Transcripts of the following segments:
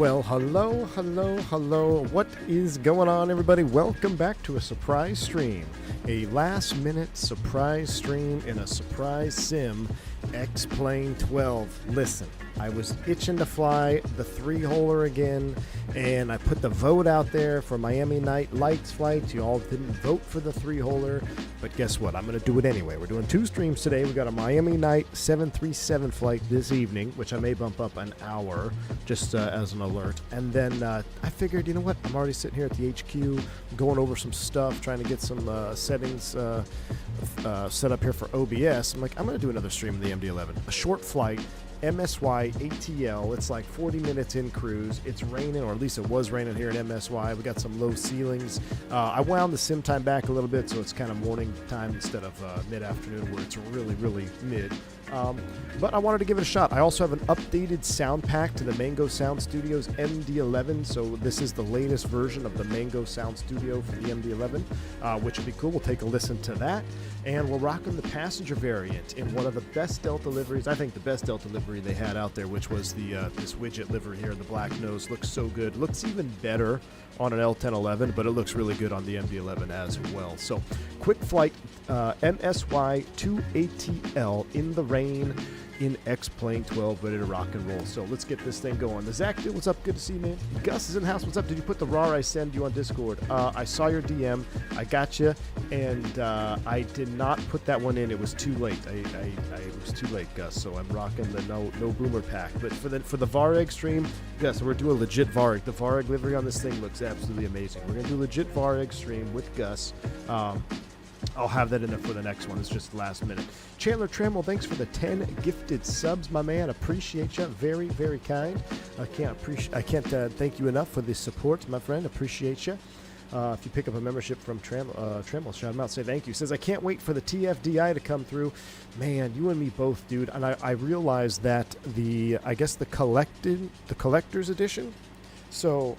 Well, hello, hello, hello. What is going on, everybody? Welcome back to a surprise stream. A last-minute surprise stream in a surprise sim, X-Plane 12. Listen, I was itching to fly the three-holer again, and I put the vote out there for Miami Night Lights flights. You all didn't vote for the three-holer, but guess what? I'm going to do it anyway. We're doing two streams today. We got a Miami Night 737 flight this evening, which I may bump up an hour just as an alert. And then I figured, you know what? I'm already sitting here at the HQ going over some stuff, trying to get some settings set up here for OBS. I'm like, I'm going to do another stream of the MD11. A short flight. MSY ATL. It's like 40 minutes in cruise. It's raining, or at least it was raining here at MSY. We got some low ceilings. I wound the sim time back a little bit, so it's kind of morning time instead of mid-afternoon where it's really, really mid. But I wanted to give it a shot. I also have an updated sound pack to the Mango Sound Studios MD11, so this is the latest version of the Mango Sound Studio for the MD11, which would be cool. We'll take a listen to that. And we're rocking the passenger variant in one of the best Delta liveries. I think the best Delta livery they had out there, which was the this widget livery here, the black nose. Looks so good. Looks even better on an L1011, but it looks really good on the MD11 as well. So, quick flight MSY 2ATL in the rain in X-Plane 12, ready to rock and roll. So let's get this thing going. The Zach, dude, what's up? Good to see you, man. Gus is in the house. What's up? Did you put the RAR I send you on Discord? I saw your DM. I got you, and I did not put that one in. It was too late. I was too late, Gus. So I'm rocking the no boomer pack. But for the Vareg stream, yeah. So we're doing legit Vareg. The Vareg livery on this thing looks absolutely amazing. We're gonna do legit Vareg stream with Gus. I'll have that in there for the next one. It's just last minute. Chandler Trammell, thanks for the 10 gifted subs, my man. Appreciate you. Very, very kind. I can't thank you enough for the support, my friend. Appreciate you. If you pick up a membership from Trammell, shout him out. Say thank you. Says, I can't wait for the TFDI to come through. Man, you and me both, dude. And I realized that I guess the collector's edition. So,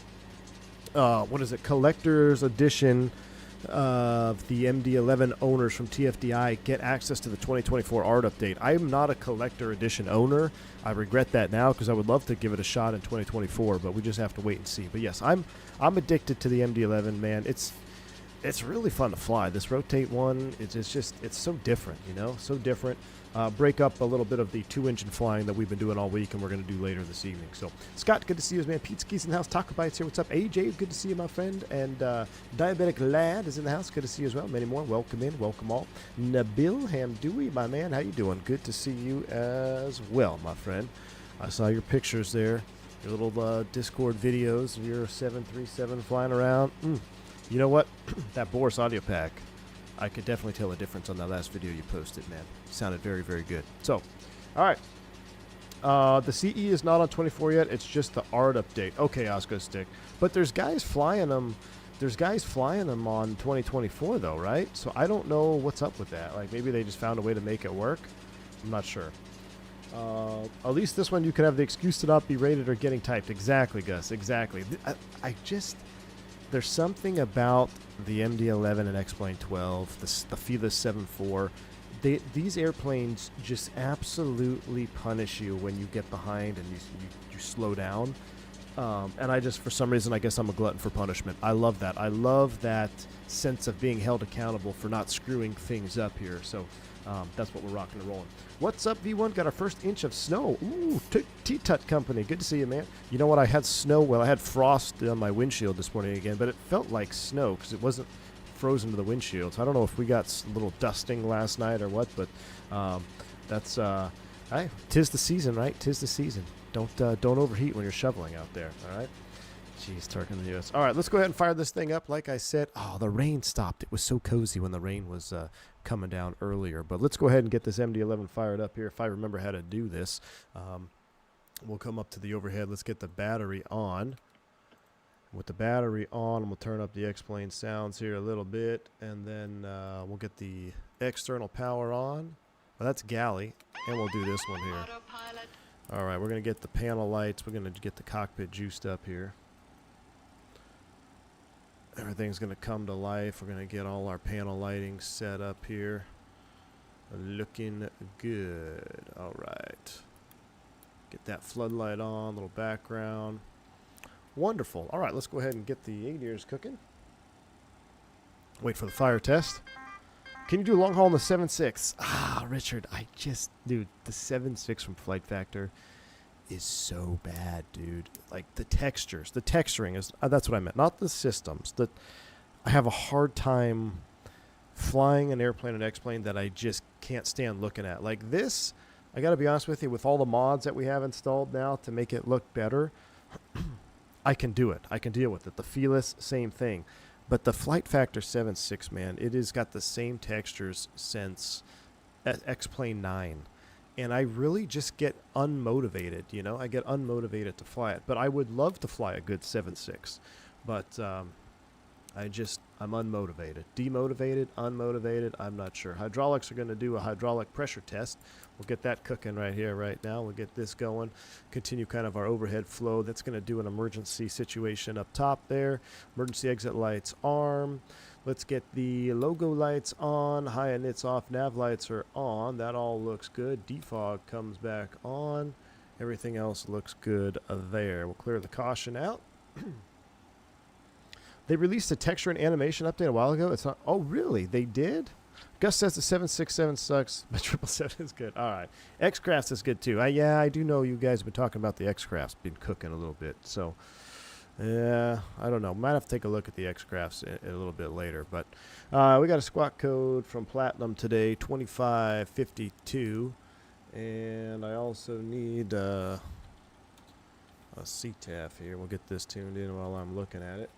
what is it? Collector's edition of the MD11 owners from TFDI get access to the 2024 art update. I'm not a collector edition owner. I regret that now because I would love to give it a shot in 2024, but we just have to wait and see. But yes, I'm addicted to the MD11, man. It's really fun to fly. This rotate one, it's so different, you know, so different. Break up a little bit of the 2-engine flying that we've been doing all week and we're going to do later this evening. So, Scott, good to see you, man. Pete Ski's in the house. Taco Bites here. What's up? AJ, good to see you, my friend. And Diabetic Lad is in the house. Good to see you as well. Many more. Welcome in. Welcome all. Nabil Hamdoui, my man. How you doing? Good to see you as well, my friend. I saw your pictures there, your little Discord videos of your 737 flying around. You know what? That Boris audio pack, I could definitely tell a difference on that last video you posted, man. Sounded very, very good. So, all right. The CE is not on 24 yet. It's just the art update. Okay, Oscar Stick. But there's guys flying them. There's guys flying them on 2024, though, right? So I don't know what's up with that. Like, maybe they just found a way to make it work. I'm not sure. At least this one you could have the excuse to not be rated or getting typed. Exactly, Gus. Exactly. There's something about the MD11 and X-Plane 12, the Felis 7.4. These airplanes just absolutely punish you when you get behind and you slow down. And I just, for some reason, I guess I'm a glutton for punishment. I love that. I love that sense of being held accountable for not screwing things up here. So that's what we're rocking and rolling. What's up, V1? Got our first inch of snow. Ooh, T-Tut Company. Good to see you, man. You know what? I had snow. Well, I had frost on my windshield this morning again, but it felt like snow because it wasn't frozen to the windshield. So I don't know if we got a little dusting last night or what, but that's hey, 'tis the season, right? 'Tis the season. Don't overheat when you're shoveling out there. All right. Jeez, Turk in the U.S. All right, let's go ahead and fire this thing up. Like I said, the rain stopped. It was so cozy when the rain was coming down earlier. But let's go ahead and get this MD11 fired up here. If I remember how to do this, we'll come up to the overhead. Let's get the battery on. With the battery on, we'll turn up the X-Plane sounds here a little bit, and then we'll get the external power on. Well, that's galley, and we'll do this one here. All right, we're going to get the panel lights. We're going to get the cockpit juiced up here. Everything's going to come to life. We're going to get all our panel lighting set up here. Looking good. All right. Get that floodlight on, little background. Wonderful. All right, let's go ahead and get the aviators cooking. Wait for the fire test. Can you do long haul in the 7.6? Ah, Richard, dude, the 7.6 from Flight Factor is so bad, dude. Like the textures, the texturing is, that's what I meant, not the systems. I have a hard time flying an airplane and X-plane that I just can't stand looking at. Like this, I got to be honest with you, with all the mods that we have installed now to make it look better, I can do it. I can deal with it. The Felis, same thing. But the Flight Factor 7.6, man, it has got the same textures since X-Plane 9. And I really just get unmotivated, you know? I get unmotivated to fly it. But I would love to fly a good 7.6. But I'm unmotivated. Demotivated, unmotivated, I'm not sure. Hydraulics are going to do a hydraulic pressure test. We'll get that cooking right here, right now. We'll get this going. Continue kind of our overhead flow. That's going to do an emergency situation up top there. Emergency exit lights arm. Let's get the logo lights on. High inits off. Nav lights are on. That all looks good. Defog comes back on. Everything else looks good there. We'll clear the caution out. They released a texture and animation update a while ago. It's not. Oh, really? They did? Gus says the 767 sucks, but 777 is good. All right. X-Crafts is good, too. Yeah, I do know you guys have been talking about the X-Crafts, been cooking a little bit. So, yeah, I don't know. Might have to take a look at the X-Crafts a little bit later. But we got a squawk code from Platinum today, 2552. And I also need a CTAF here. We'll get this tuned in while I'm looking at it.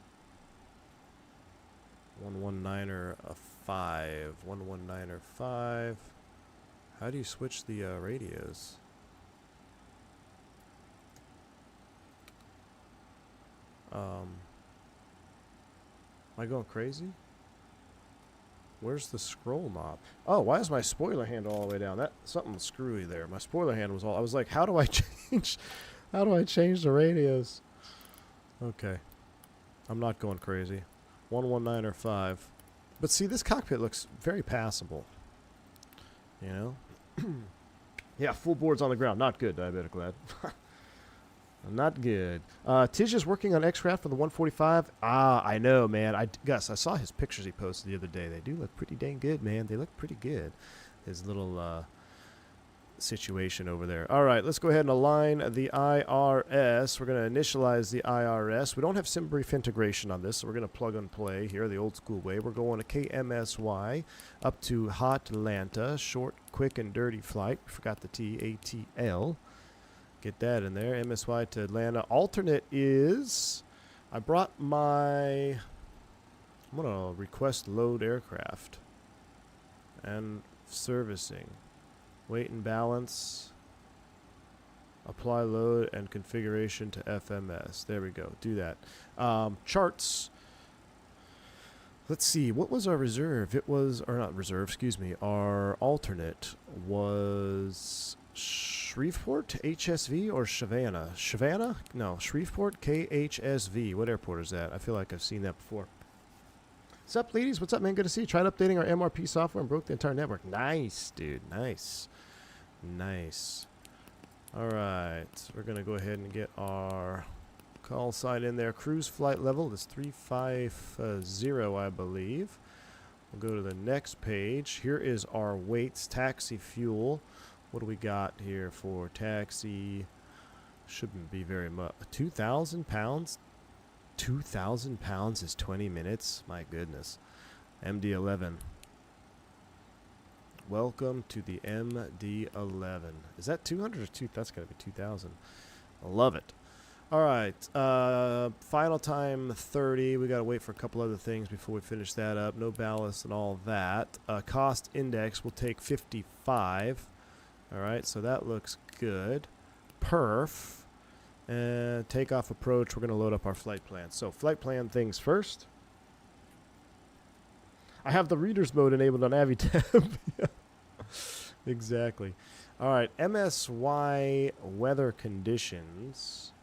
119er 5. 119er 5. How do you switch the radios? Am I going crazy? Where's the scroll knob? Oh, why is my spoiler handle all the way down? That something screwy there. My spoiler handle was all. I was like, how do I change? How do I change the radios? Okay, I'm not going crazy. 119er 5. But see, this cockpit looks very passable. You know? Yeah, full boards on the ground. Not good, diabetic lad. Not good. Tish is working on X-Craft for the 145. Ah, I know, man. Gus, I saw his pictures he posted the other day. They do look pretty dang good, man. They look pretty good. His little situation over there. All right, let's go ahead and align the IRS. We're going to initialize the IRS. We don't have SimBrief integration on this, so we're going to plug and play here the old school way. We're going to KMSY up to Hot Atlanta. Short, quick, and dirty flight. We forgot the T, ATL. Get that in there. MSY to Atlanta. Alternate is, I brought my, I'm going to request load aircraft and servicing. Weight and balance, apply load and configuration to FMS. There we go. Do that. Charts. Let's see. What was our reserve? It was, or not reserve, excuse me. Our alternate was Shreveport HSV or Savannah? Savannah? No, Shreveport KHSV. What airport is that? I feel like I've seen that before. What's up, ladies? What's up, man? Good to see you. Tried updating our MRP software and broke the entire network. Nice, dude. Nice. Nice. All right. We're going to go ahead and get our call sign in there. Cruise flight level is 350, I believe. We'll go to the next page. Here is our weights, taxi fuel. What do we got here for taxi? Shouldn't be very much. 2,000 pounds? 2,000 pounds is 20 minutes? My goodness. MD11. Welcome to the MD11. Is that 200 or 2? That's got to be 2,000. I love it. All right. Final time 30. We got to wait for a couple other things before we finish that up. No ballast and all that. Cost index will take 55. All right. So that looks good. Perf. And takeoff approach, we're going to load up our flight plan. So flight plan things first. I have the reader's mode enabled on Avitab. Exactly. All right, MSY weather conditions.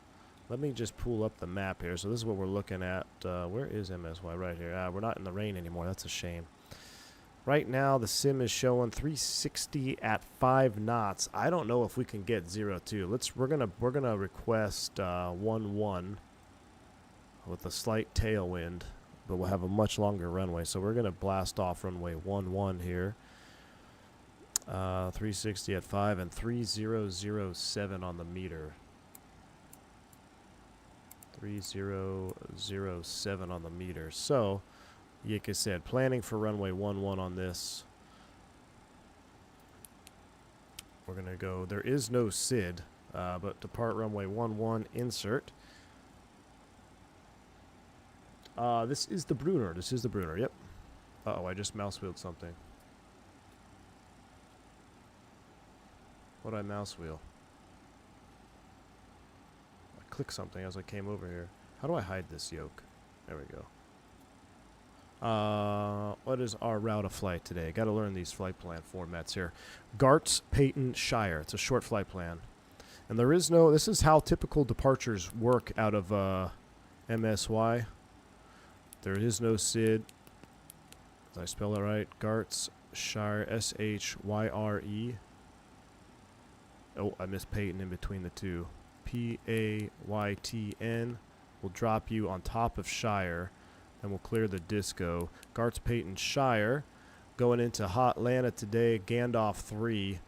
Let me just pull up the map here. So this is what we're looking at. Where is MSY? Right here. We're not in the rain anymore. That's a shame. Right now, the sim is showing 360 at 5 knots. I don't know if we can get 02. We're gonna request 11. with a slight tailwind, but we'll have a much longer runway. So we're going to blast off runway 11 here. 360 at 5 and 3007 on the meter. 3007 on the meter. So, like I said, planning for runway 11 on this. We're going to go, there is no SID, but depart runway 11, insert. This is the Brunner. This is the Brunner, yep. Uh-oh, I just mouse wheeled something. What did I mouse wheel? I clicked something as I came over here. How do I hide this yoke? There we go. What is our route of flight today? Got to learn these flight plan formats here. Gartz, Peyton, Shire. It's a short flight plan. And there is no, this is how typical departures work out of MSY. There is no SID. Did I spell it right? Gartz, Shire, S-H-Y-R-E. Oh, I missed Peyton in between the two. P-A-Y-T-N will drop you on top of Shire, and we'll clear the disco. Gartz, Peyton, Shire. Going into Hot Atlanta today, Gandalf 3.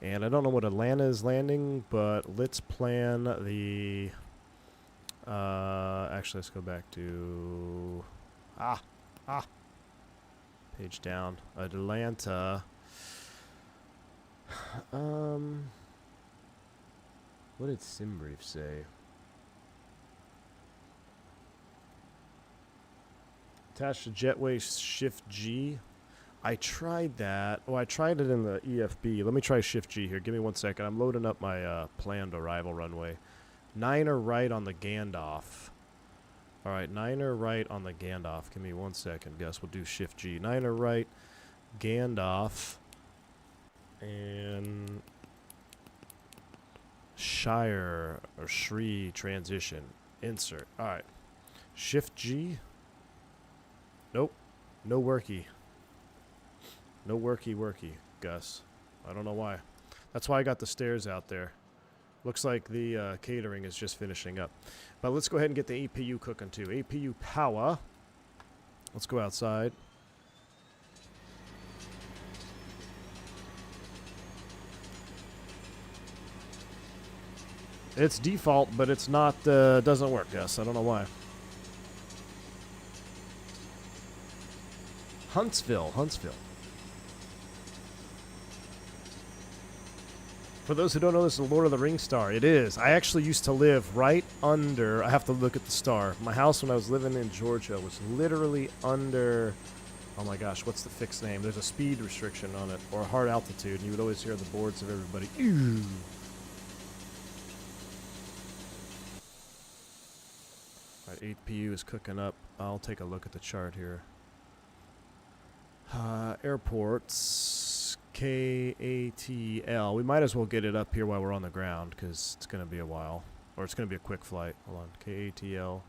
And I don't know what Atlanta is landing, but let's plan the... actually, let's go back to... Page down. Atlanta. What did SimBrief say? Attached to Jetway Shift G. I tried that. Oh, I tried it in the EFB. Let me try Shift G here. Give me 1 second. I'm loading up my planned arrival runway. 9er right on the Gandalf. All right, 9er right on the Gandalf. Give me 1 second, Gus. We'll do Shift G. 9er right, Gandalf, and Shire or Shri transition. Insert. All right. Shift G. Nope. No worky. No worky, Gus. I don't know why. That's why I got the stairs out there. Looks like the catering is just finishing up. But let's go ahead and get the APU cooking too. APU power. Let's go outside. It's default, but it's not, doesn't work, Gus. I don't know why. Huntsville. For those who don't know, this is a Lord of the Rings star. It is. I actually used to live right under... I have to look at the star. My house when I was living in Georgia was literally under... Oh my gosh, what's the fixed name? There's a speed restriction on it, or a hard altitude, and you would always hear the boards of everybody. Ew. All right, APU is cooking up. I'll take a look at the chart here. Airports, KATL. We might as well get it up here while we're on the ground because it's going to be a while. Or it's going to be a quick flight. Hold on. KATL.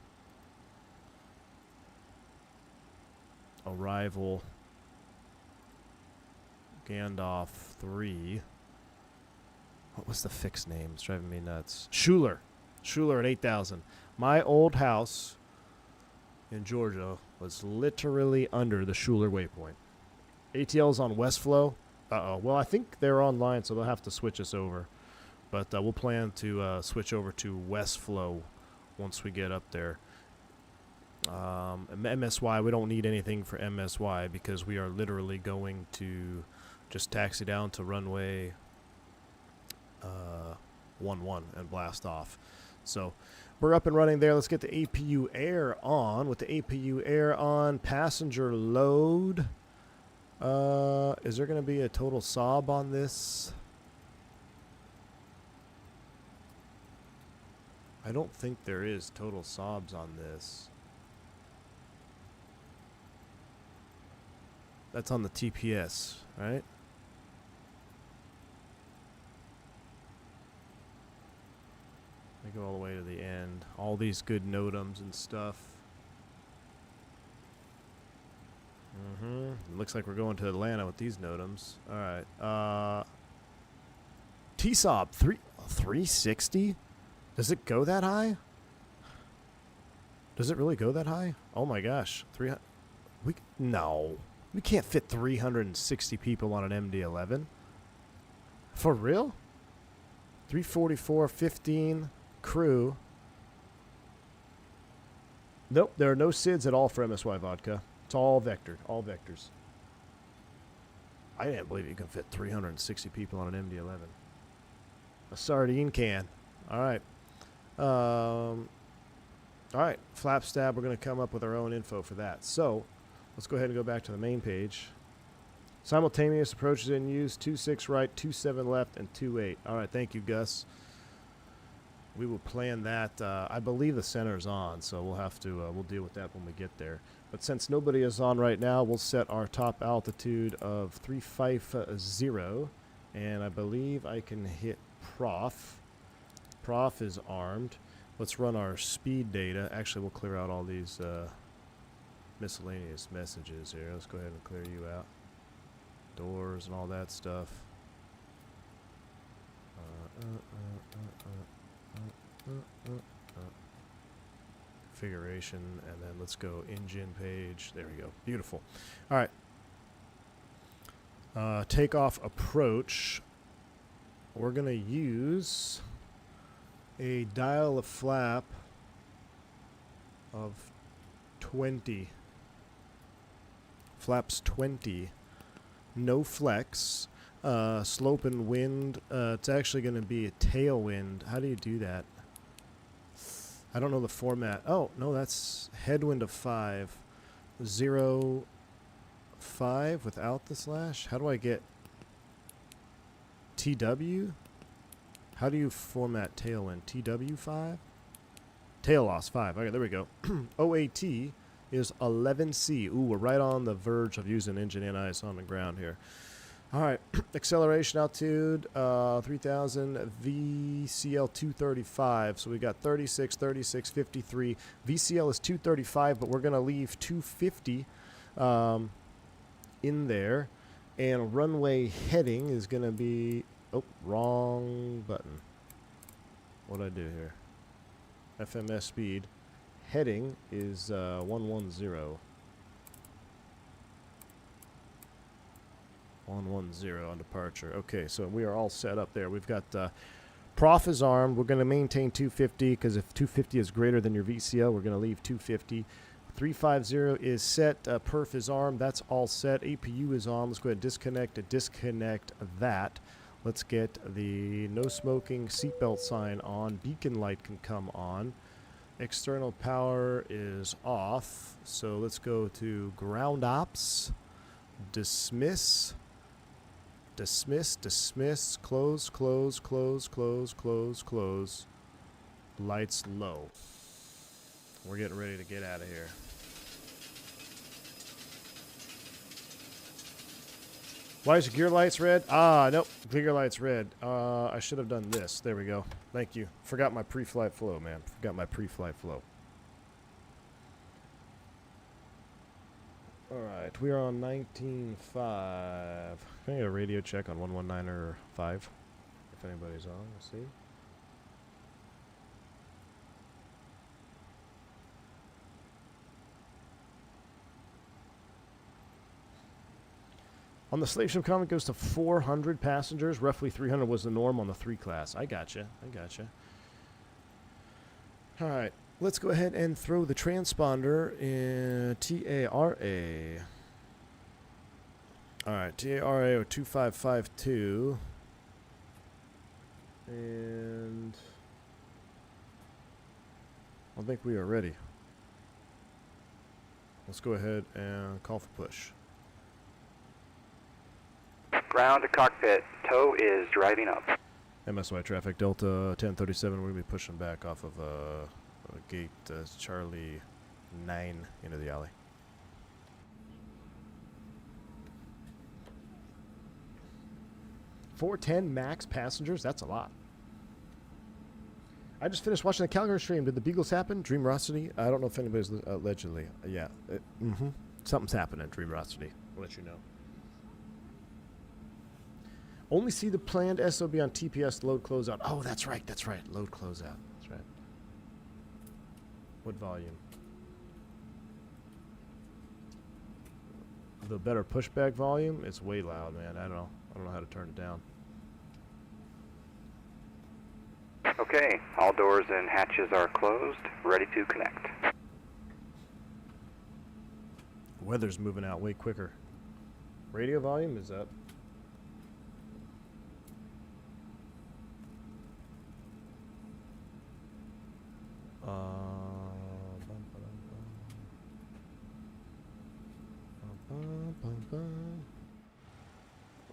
Arrival. Gandalf 3. What was the fixed name? It's driving me nuts. Schuler. Schuler at 8,000. My old house in Georgia was literally under the Schuler waypoint. ATL's on Westflow. Uh-oh. Well, I think they're online, so they'll have to switch us over. But we'll plan to switch over to Westflow once we get up there. MSY, we don't need anything for MSY because we are literally going to just taxi down to runway 11 and blast off. So we're up and running there. Let's get the APU air on. With the APU air on, passenger load. Is there going to be a total sob on this? I don't think there is total sobs on this. That's on the TPS, right? I go all the way to the end. All these good NOTAMs and stuff. Looks like we're going to Atlanta with these NOTAMs. All right. TSOB 360? Does it go that high? Does it really go that high? Oh my gosh. 300. No. We can't fit 360 people on an MD11. For real? 344, 15 crew. Nope, there are no SIDs at all for MSY Vodka. It's all vectored, all vectors. I didn't believe you can fit 360 people on an MD11. A sardine can. All right. All right, flap stab, we're going to come up with our own info for that. So, let's go ahead and go back to the main page. Simultaneous approaches in use, 26 right, 27 left, and 28. All right, thank you, Gus. We will plan that. I believe the center's on, so we'll have to, we'll deal with that when we get there. But since nobody is on right now, we'll set our top altitude of 350, and I believe I can hit Prof. Prof is armed. Let's run our speed data. Actually, we'll clear out all these miscellaneous messages here. Let's go ahead and clear you out. Doors and all that stuff. Configuration, and then let's go engine page. There we go. Beautiful. All right. Takeoff approach. We're going to use a dial of flap of 20. Flaps 20. No flex. Slope and wind. It's actually going to be a tailwind. How do you do that? I don't know the format. Oh, no, that's headwind of 5. 0, 5 without the slash? How do I get TW? How do you format tailwind? TW5? Tail loss 5. Okay, there we go. OAT is 11C. Ooh, we're right on the verge of using engine and IS on the ground here. All right, acceleration altitude, 3000, VCL 235. So we got 36, 36, 53. VCL is 235, but we're going to leave 250 in there. And runway heading is going to be, oh, wrong button. What did I do here? FMS speed. Heading is 110. 110 on departure. Okay, so we are all set up there. We've got Prof is armed. We're going to maintain 250 because if 250 is greater than your VCL, we're going to leave 250. 350 is set. Perf is armed. That's all set. APU is on. Let's go ahead and disconnect that. Let's get the no smoking seatbelt sign on. Beacon light can come on. External power is off. So let's go to ground ops. Dismiss. Dismiss, dismiss, close, close, close, close, close, close. Lights low. We're getting ready to get out of here. Why is your gear lights red? Ah, nope. Gear lights red. I should have done this. There we go. Thank you. Forgot my pre-flight flow, man. Forgot my pre-flight flow. Alright, we are on 19.5. Can I get a radio check on 119 or 5? If anybody's on, let's see. On the slave ship comment goes to 400 passengers. Roughly 300 was the norm on the 3 class. I gotcha. I gotcha. Alright. Let's go ahead and throw the transponder in TARA. Alright, TARA or 2552. And I think we are ready. Let's go ahead and call for push. Ground to cockpit. Tow is driving up. MSY traffic, Delta 1037. We're going to be pushing back off of gate Charlie 9 into the alley. $410 max passengers? That's a lot. I just finished watching the Calgary stream. Did the Beagles happen? Dreamrosity? I don't know if anybody's allegedly. Yeah. Something's happening, Dreamrosity. I'll let you know. Only see the planned SOB on TPS load closeout. Oh, that's right. That's right. Load closeout. That's right. What volume? the better pushback volume, it's way loud, man. I don't know how to turn it down. Okay, all doors and hatches are closed, ready to connect. Weather's moving out way quicker. Radio volume is up.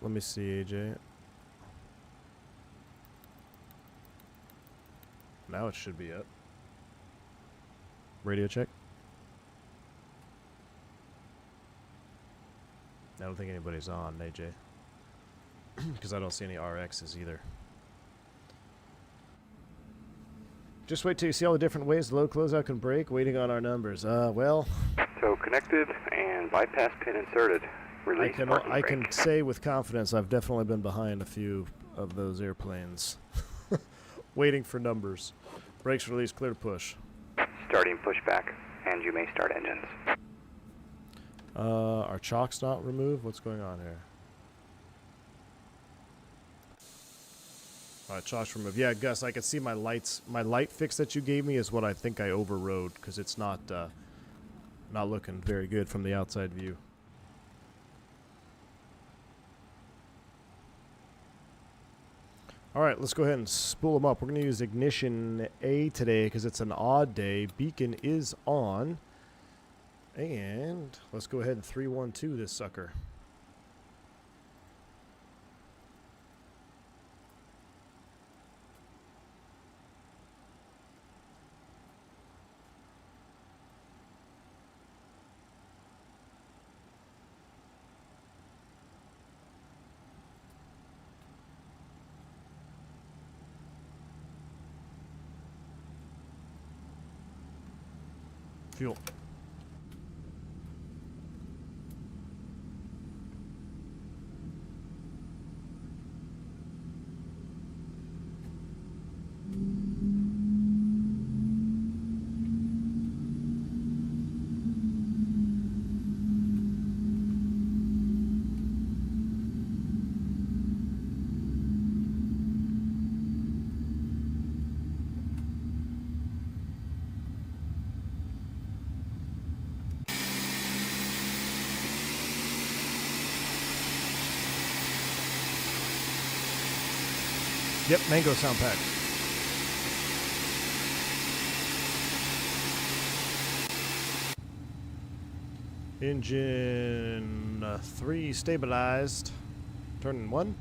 Let me see, AJ. Now it should be up. Radio check. I don't think anybody's on, AJ. Because I don't see any RXs either. Just wait till you see all the different ways the load closeout can break. Waiting on our numbers. Well. So connected and bypass pin inserted. Release I can say with confidence I've definitely been behind a few of those airplanes. Waiting for numbers. Brakes release, clear to push. Starting pushback, and you may start engines. Our chock's not removed? What's going on here? Alright, chock's removed. Yeah, Gus, I can see my lights. My light fix that you gave me is what I think I overrode, because it's not looking very good from the outside view. Alright, let's go ahead and spool them up. We're going to use ignition A today because it's an odd day. Beacon is on. And let's go ahead and 312 this sucker. Fuel. Yep, mango sound pack. Engine 3 stabilized. Turn 1.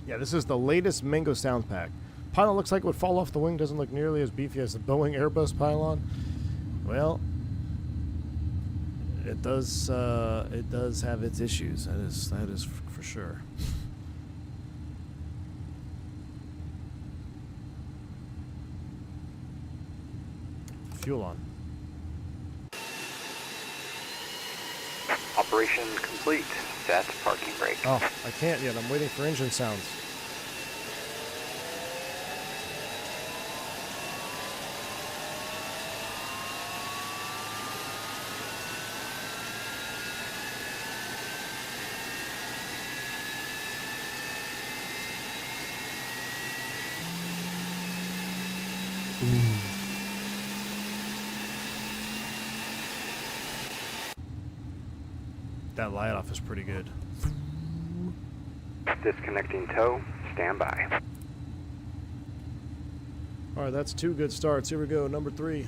Yeah, this is the latest mango sound pack. Pylon looks like it would fall off the wing. Doesn't look nearly as beefy as the Boeing Airbus pylon. Well, it does have its issues. That is for sure. Fuel on. Operation complete. Set parking brake. Oh, I can't yet. I'm waiting for engine sounds. That light off is pretty good. Disconnecting tow. Stand by. All right, that's 2 good starts. Here we go, number 3.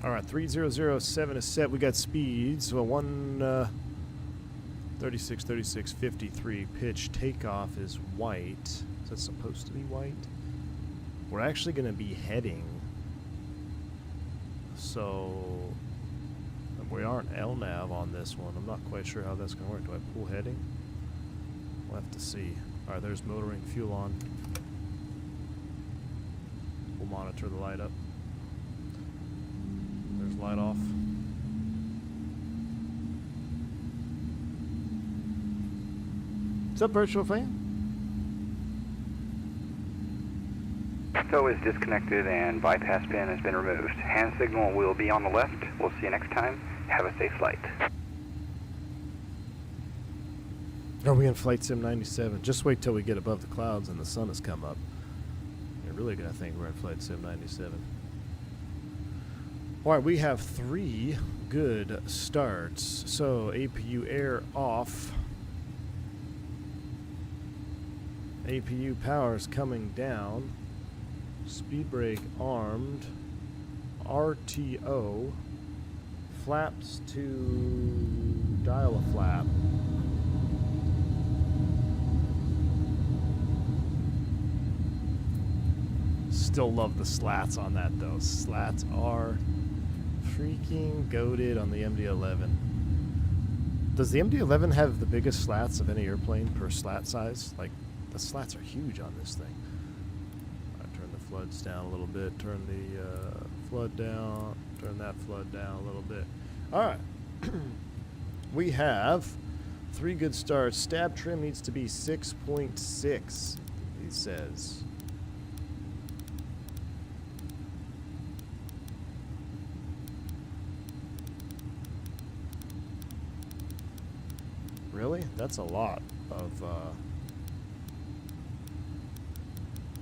All right, 3007 is set. We got speeds. Well, 36, 36, 53. Pitch takeoff is white. Is that supposed to be white? We're actually going to be heading. So we aren't LNAV on this one. I'm not quite sure how that's going to work. Do I pull heading? We'll have to see. All right, there's motoring, fuel on. We'll monitor the light up. There's light off. What's up, virtual fan? SO is disconnected and bypass pin has been removed. Hand signal will be on the left. We'll see you next time. Have a safe flight. Are we in Flight Sim 97? Just wait till we get above the clouds and the sun has come up. You're really going to think we're in Flight Sim 97. Alright, we have 3 good starts. So, APU air off. APU power's coming down. Speed brake armed. RTO. Flaps to dial a flap. Still love the slats on that though. Slats are freaking goated on the MD11. Does the MD11 have the biggest slats of any airplane per slat size? Like, the slats are huge on this thing. I turn the floods down a little bit, turn the flood down, turn that flood down a little bit. Alright. We have 3 good starts. Stab trim needs to be 6.6, he says. Really? That's a lot of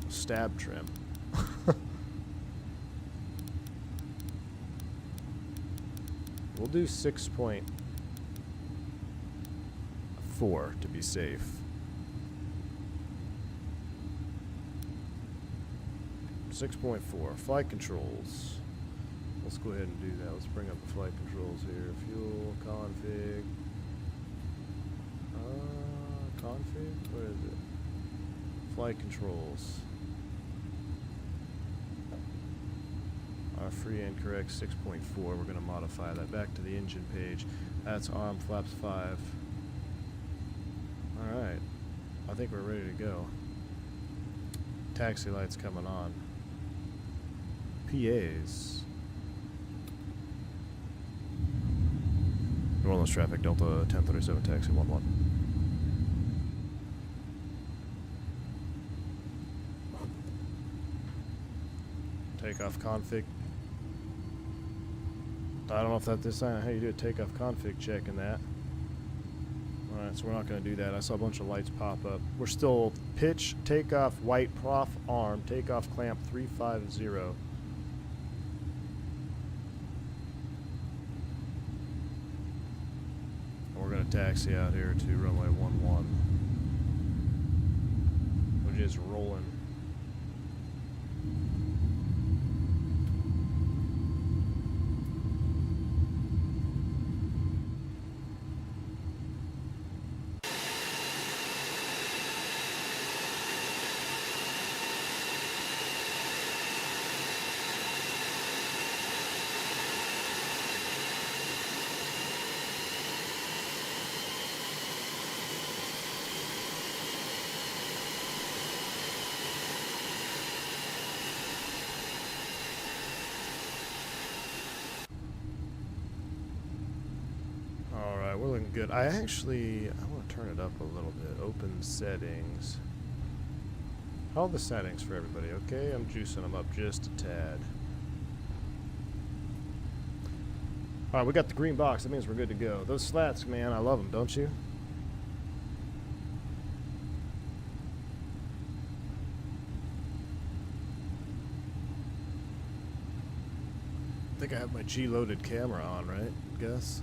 stab trim. We'll do 6.4 to be safe. .4 flight controls. Let's go ahead and do that. Let's bring up the flight controls here. Fuel config. Config? Where is it? Flight controls. Our free and correct 6.4. We're going to modify that back to the engine page. That's arm flaps 5. Alright. I think we're ready to go. Taxi lights coming on. PAs. New Orleans traffic, Delta 1037 taxi 11. Takeoff config. I don't know if that's how you do a takeoff config check in that. Alright, so we're not going to do that. I saw a bunch of lights pop up. We're still pitch, takeoff, white, prof, arm, takeoff clamp 350. And we're going to taxi out here to runway 11. We're just rolling. We're looking good. I want to turn it up a little bit. Open settings. How are the settings for everybody? Okay, I'm juicing them up just a tad. Alright, we got the green box. That means we're good to go. Those slats, man, I love them, don't you? I think I have my G-loaded camera on, right? Guess.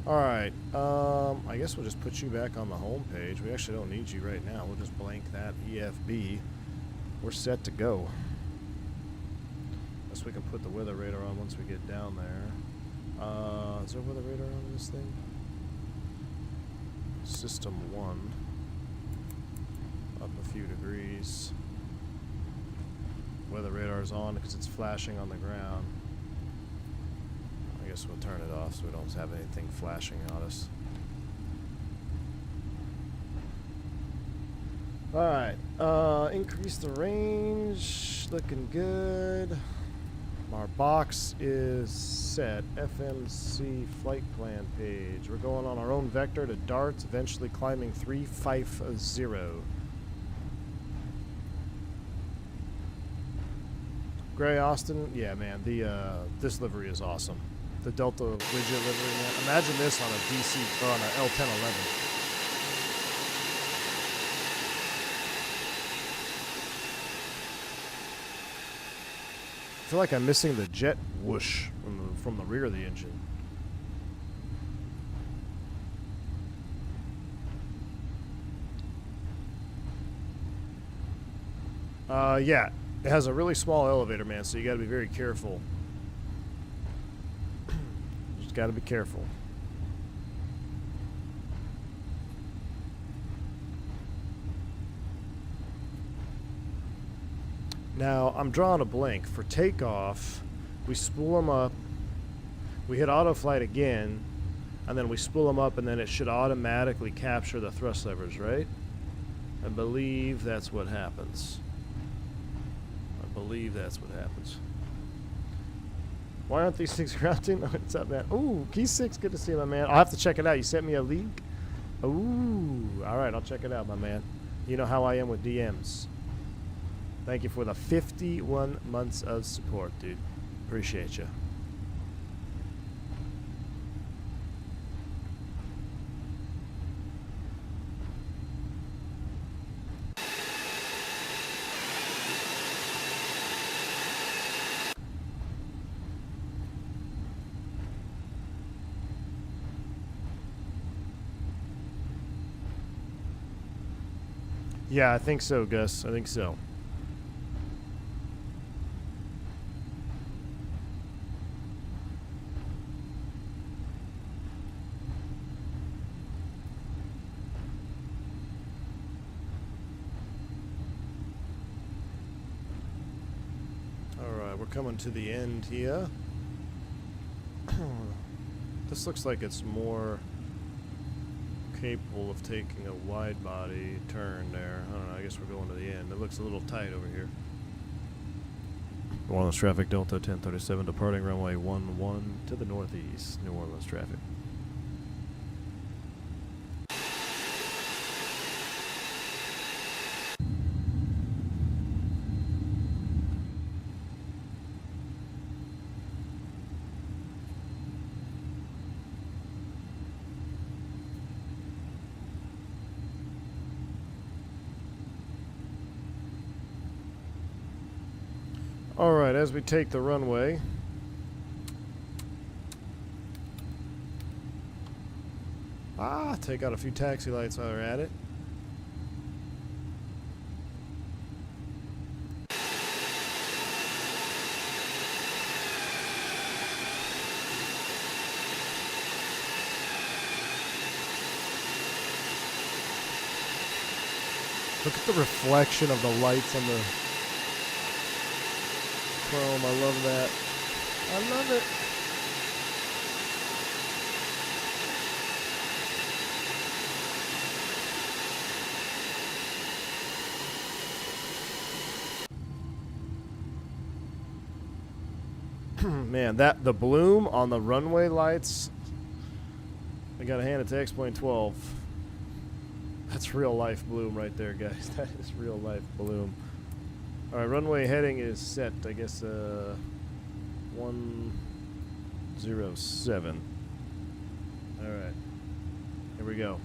Alright, I guess we'll just put you back on the home page. We actually don't need you right now. We'll just blank that EFB. We're set to go. Unless we can put the weather radar on once we get down there. Is there a weather radar on this thing? System 1. Up a few degrees. Weather radar's on because it's flashing on the ground. I guess we'll turn it off so we don't have anything flashing on us. Alright, increase the range, looking good. Our box is set, FMC flight plan page. We're going on our own vector to darts, eventually climbing 350. Gray Austin, yeah, man. This livery is awesome. The Delta widget livery, man. Imagine this on a DC or on a L1011. I feel like I'm missing the jet whoosh from the rear of the engine. Yeah, it has a really small elevator, man, so you got to be very careful. Just got to be careful. Now, I'm drawing a blank. For takeoff, we spool them up, we hit autoflight again, and then we spool them up, and then it should automatically capture the thrust levers, right? I believe that's what happens. Why aren't these things grounding? What's up, man? Ooh, Key 6, good to see you, my man. I'll have to check it out. You sent me a link? Ooh, all right, I'll check it out, my man. You know how I am with DMs. Thank you for the 51 months of support, dude. Appreciate you. Yeah, I think so, Gus. I think so. We're coming to the end here. This looks like it's more capable of taking a wide body turn there. I don't know, I guess we're going to the end. It looks a little tight over here. New Orleans traffic, Delta 1037 departing runway 11 to the northeast. New Orleans traffic. Alright, as we take the runway, take out a few taxi lights while we're at it. Look at the reflection of the lights on the chrome. I love that. I love it. Man, the bloom on the runway lights, I gotta hand it to X-Plane 12. That's real life bloom right there, guys. That is real life bloom. Alright, runway heading is set, I guess, 107. Alright, here we go.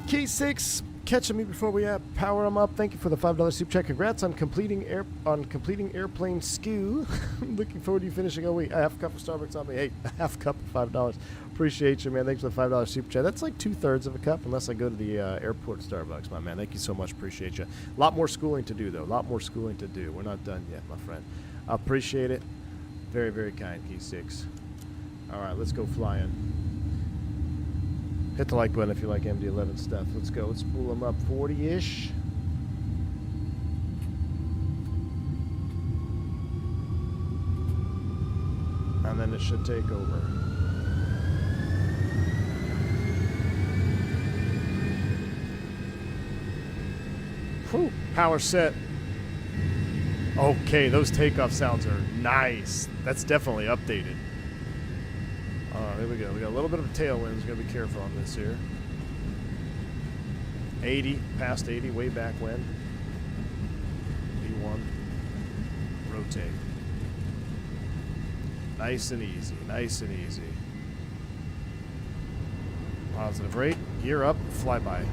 Key 6, catching me before we power them up. Thank you for the $5 super check. Congrats on completing airplane SKU. Looking forward to you finishing a week. A half cup of Starbucks on me. Hey, a half cup of $5. Appreciate you, man. Thanks for the $5 super chat. That's like 2/3 of a cup, unless I go to the airport Starbucks, my man. Thank you so much. Appreciate you. A lot more schooling to do, though. A lot more schooling to do. We're not done yet, my friend. I appreciate it. Very, very kind, Key 6. All right, let's go flying. Hit the like button if you like MD11 stuff. Let's go. Let's pull them up 40-ish. And then it should take over. Whew, power set. Okay, those takeoff sounds are nice. That's definitely updated. Here we go. We got a little bit of a tailwind. We're going to be careful on this here. 80, past 80, way back when. B1. take. Nice and easy, nice and easy. Positive rate, gear up, flyby.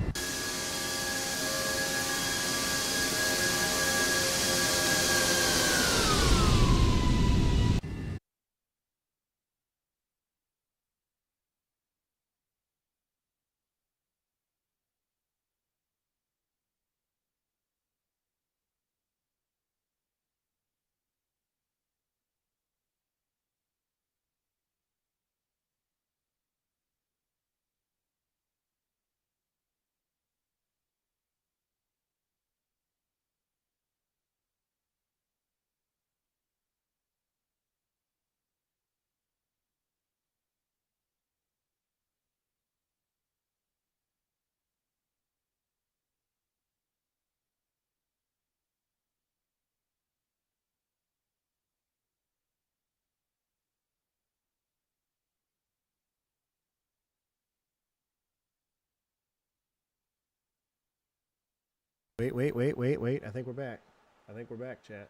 Wait. I think we're back. I think we're back, chat.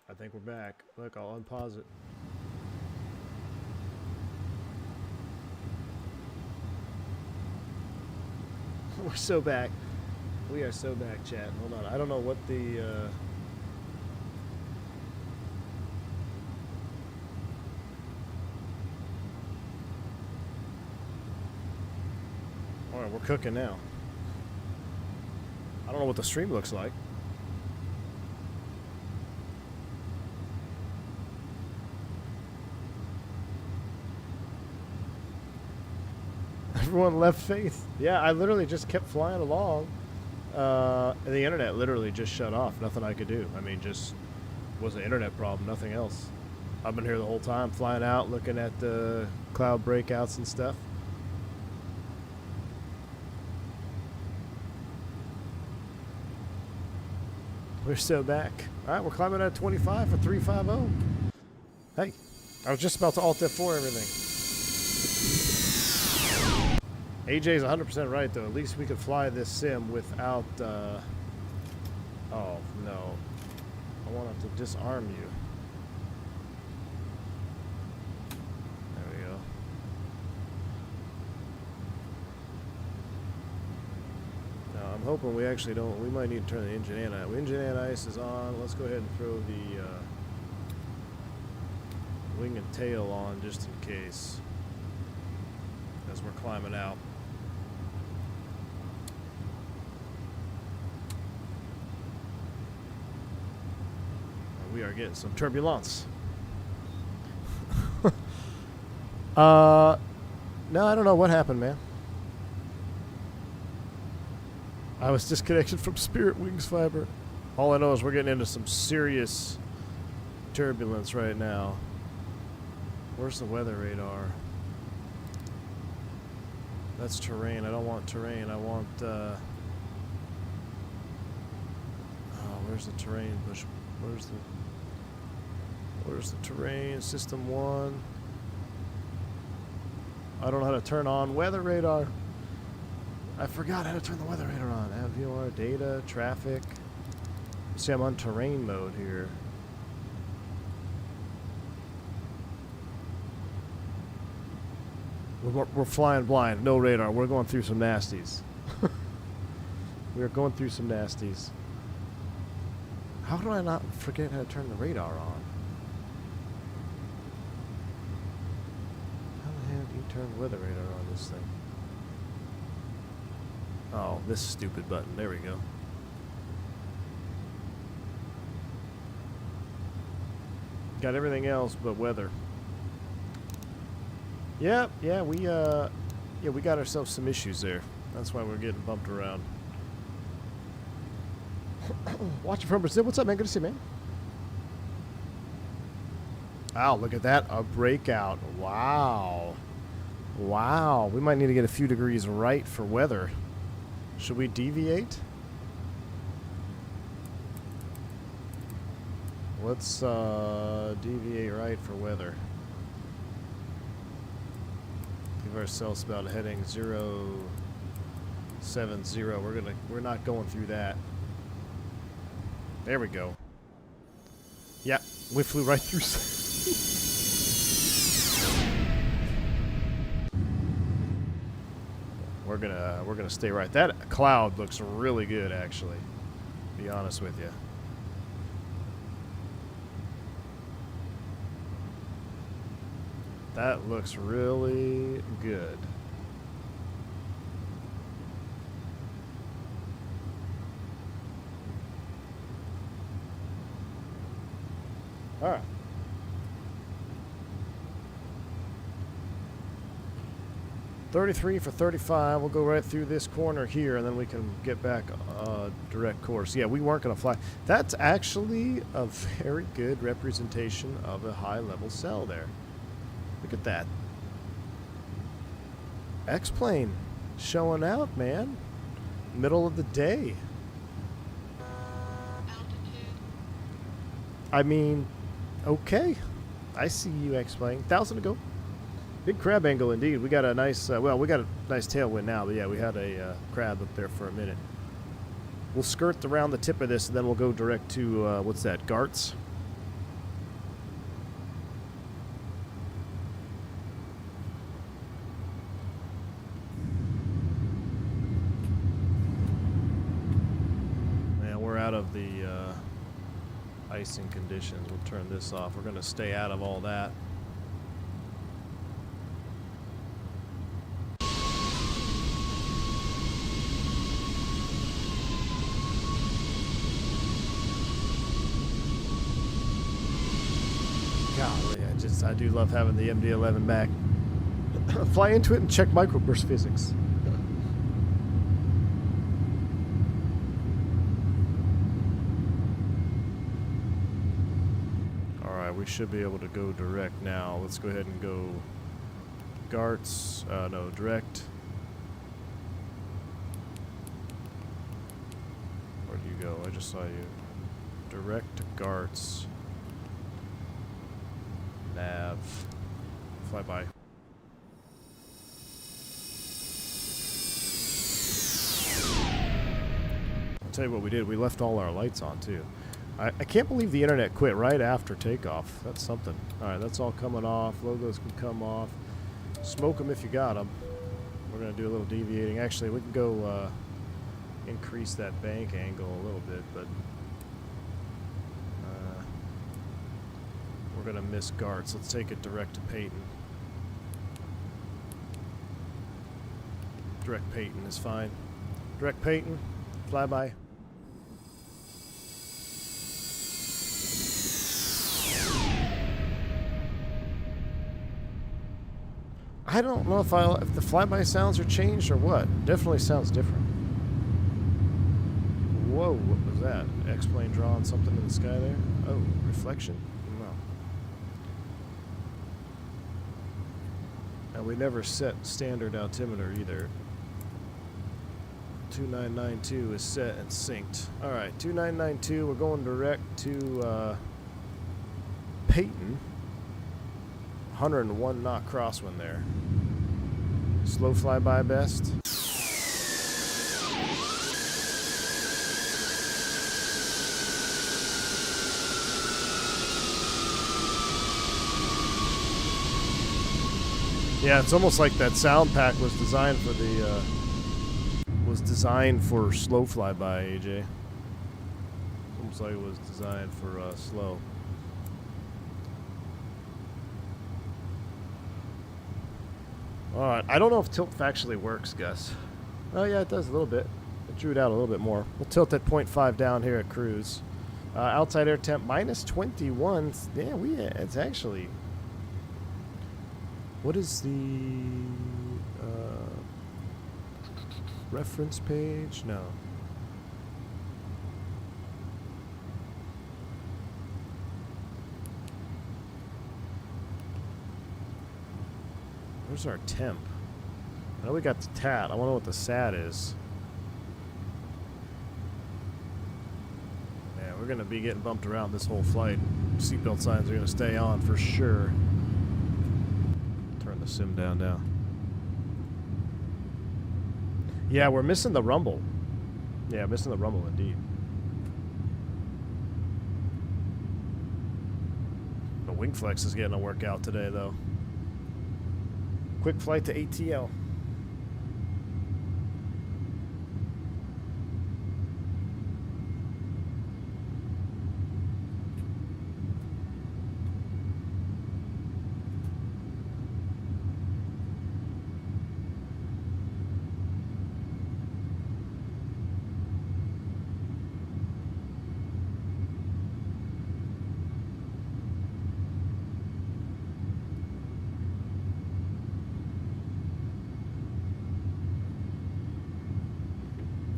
I think we're back. Look, I'll unpause it. We're so back. We are so back, chat. Hold on. I don't know what the... Alright, we're cooking now. I don't know what the stream looks like. Everyone left faith. Yeah, I literally just kept flying along. And the internet literally just shut off. Nothing I could do. I mean, just was an internet problem, nothing else. I've been here the whole time, flying out, looking at the cloud breakouts and stuff. We're so back. All right, we're climbing at 25 for 350. Hey, I was just about to Alt F4 everything. AJ's 100% right, though. At least we could fly this sim without, oh, no. I want to disarm you. There we go. Now, I'm hoping we actually don't, we might need to turn the engine anti-ice. Engine anti-ice is on. Let's go ahead and throw the wing and tail on just in case as we're climbing out. We are getting some turbulence. No, I don't know what happened, man. I was disconnected from Spirit Wings fiber. All I know is we're getting into some serious turbulence right now. Where's the weather radar? That's terrain. I don't want terrain. I want, oh, where's the terrain bush? Where's the terrain? System 1. I don't know how to turn on weather radar. I forgot how to turn the weather radar on. AVR, data, traffic. See, I'm on terrain mode here. We're flying blind. No radar. We're going through some nasties. We're going through some nasties. How do I not forget how to turn the radar on? How the hell do you turn the weather radar on this thing? Oh, this stupid button. There we go. Got everything else but weather. Yep, yeah, we got ourselves some issues there. That's why we're getting bumped around. Watching from Brazil. What's up, man? Good to see you, man. Wow, look at that. A breakout. Wow. Wow. We might need to get a few degrees right for weather. Should we deviate? Let's deviate right for weather. Give ourselves about a heading 0. 70. We're not going through that. There we go. Yeah, we flew right through. We're gonna stay right. That cloud looks really good, actually. To be honest with you. That looks really good. All right. $33 for 35. We'll go right through this corner here, and then we can get back direct course. Yeah, we weren't going to fly. That's actually a very good representation of a high-level cell there. Look at that. X-plane showing out, man. Middle of the day. I mean, okay. I see you, X-plane. 1,000 to go. Big crab angle indeed. We got a nice, well, we got a nice tailwind now, but yeah, we had a crab up there for a minute. We'll skirt around the tip of this, and then we'll go direct to, what's that, Garts? Out of the icing conditions. We'll turn this off. We're going to stay out of all that. Golly, I do love having the MD11 back. Fly into it and check microburst physics. We should be able to go direct now. Let's go ahead and go Garts, no, direct. Where'd you go? I just saw you. Direct to Garts. Nav. Fly by. I'll tell you what we did. We left all our lights on too. I can't believe the internet quit right after takeoff. That's something. All right, that's all coming off. Logos can come off. Smoke them if you got them. We're going to do a little deviating. Actually, we can go increase that bank angle a little bit, but we're going to miss Garts. Let's take it direct to Peyton. Direct Peyton is fine. Direct Peyton, flyby. I don't know if the flyby sounds are changed or what. Definitely sounds different. Whoa, what was that? X-plane drawing something in the sky there? Oh, reflection? No. And we never set standard altimeter either. 2992 is set and synced. Alright, 2992, we're going direct to Peyton. 101 knot crosswind there. Slow flyby best. Yeah, it's almost like that sound pack was designed for the slow flyby, AJ. It's almost like it was designed for slow. Alright, I don't know if tilt actually works, Gus. Oh yeah, it does a little bit. It drew it out a little bit more. We'll tilt at 0.5 down here at cruise. Outside air temp minus 21. Yeah, it's actually... What is the reference page? No. Where's our temp? Now we got the TAT. I wonder what the SAT is. Yeah, we're going to be getting bumped around this whole flight. Seatbelt signs are going to stay on for sure. Turn the sim down now. Yeah, we're missing the rumble. Yeah, missing the rumble indeed. The wing flex is getting a workout today, though. Quick flight to ATL.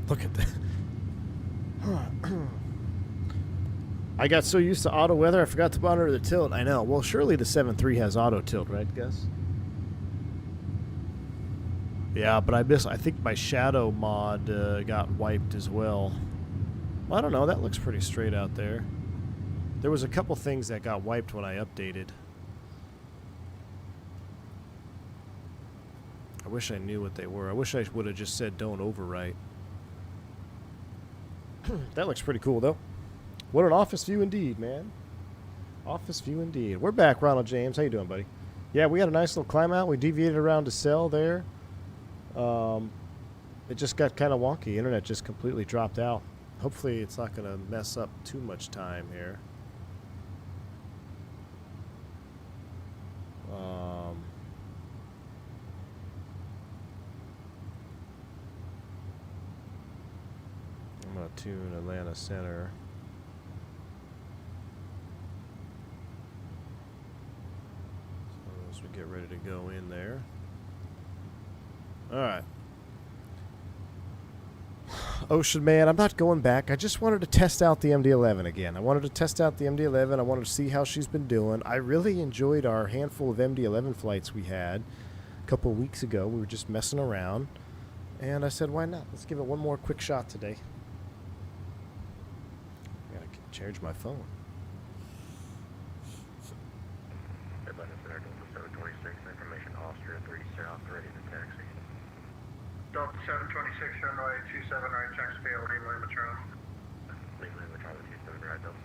Look at that. I got so used to auto weather, I forgot to monitor the tilt. I know. Well, surely the 7.3 has auto tilt, right, Gus? Yeah, but I think my shadow mod got wiped as well. Well, I don't know. That looks pretty straight out there. There was a couple things that got wiped when I updated. I wish I knew what they were. I wish I would have just said don't overwrite. That looks pretty cool, though. What an office view indeed, man. Office view indeed. We're back, Ronald James. How you doing, buddy? Yeah, we had a nice little climb out. We deviated around to cell there. It just got kind of wonky. Internet just completely dropped out. Hopefully it's not going to mess up too much time here. I'm going to tune Atlanta Center. So as we get ready to go in there. All right. Ocean Man, I'm not going back. I just wanted to test out the MD11 again. I wanted to test out the MD11. I wanted to see how she's been doing. I really enjoyed our handful of MD11 flights we had a couple weeks ago. We were just messing around. And I said, why not? Let's give it one more quick shot today. I gotta charge my phone. Atlanta Center, Delta 726, information Austria 3 South, ready to taxi. Delta 726, runway 27 right, taxi fail, Lima Lima Charlie. Lima Lima Charlie 27 right, Delta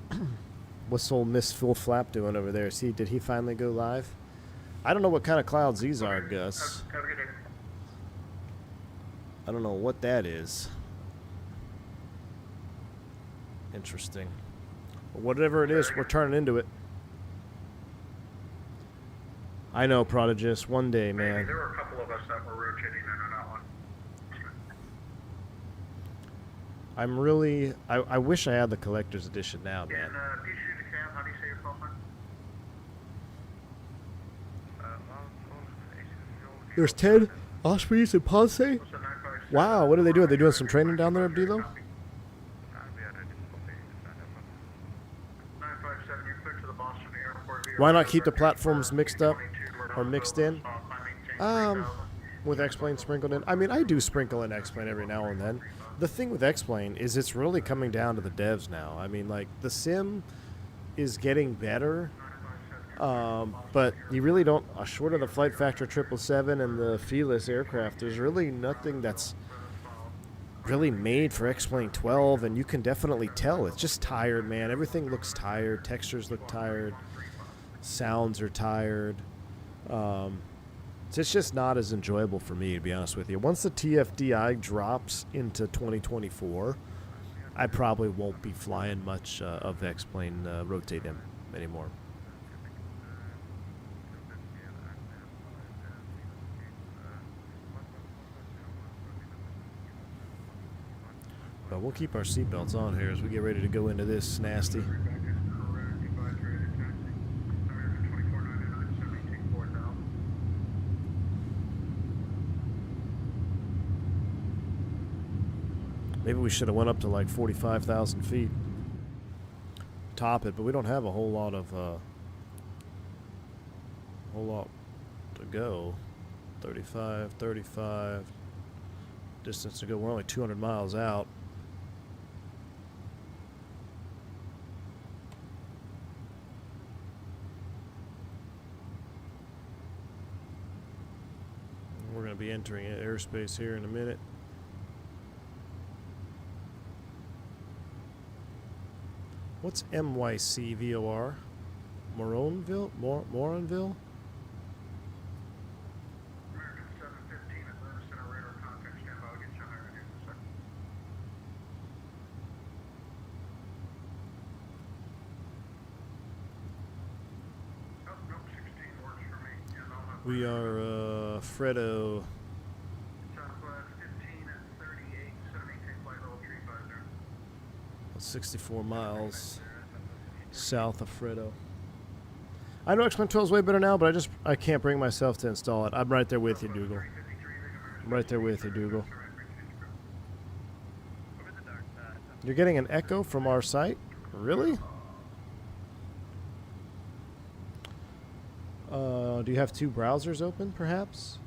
726. What's old Miss Full Flap doing over there? See, did he finally go live? I don't know what kind of clouds these are, Gus. Have a good day. I don't know what that is. Interesting. But whatever it is, we're turning into it. I know, Prodigus. One day, man. Maybe there were a couple of us that were rotating in on that one. I'm really... I wish I had the collector's edition now, man. And PC to Cam, how do you say your phone number? There's Ted, Ospreys, and Ponce. Wow, what are they doing? Are they doing some training down there, Abdilo? 957, you're clear to the Boston Airport. Why not keep the platforms mixed up or mixed in? With X-Plane sprinkled in. I mean, I do sprinkle in X-Plane every now and then. The thing with X-Plane is it's really coming down to the devs now. I mean, like, the sim is getting better, but you really don't, short of the Flight Factor 777 and the Fearless aircraft, there's really nothing that's really made for X-Plane 12, and you can definitely tell. It's just tired, man. Everything looks tired. Textures look tired. Sounds are tired. It's just not as enjoyable for me, to be honest with you. Once the TFDI drops into 2024, I probably won't be flying much of X-Plane Rotate M anymore. But we'll keep our seatbelts on here as we get ready to go into this nasty. Maybe we should have went up to like 45,000 feet. Top it, but we don't have a whole lot to go. 35. Distance to go. We're only 200 miles out. to be entering airspace here in a minute. What's MYC VOR? Moronville? Moronville? American 715 Atlanta Center radar contact standby. I'll get you on there in a second. Oh, nope, 16 works for me. Yeah, no, no. We are Fredo. Southwest 15 at 38, 718 flight level 350. 64 miles south of Fredo. I know X-Men 12 is way better now, but I can't bring myself to install it. I'm right there with you, Dougal. I'm right there with you, Dougal. You're getting an echo from our site? Really? Do you have two browsers open, perhaps?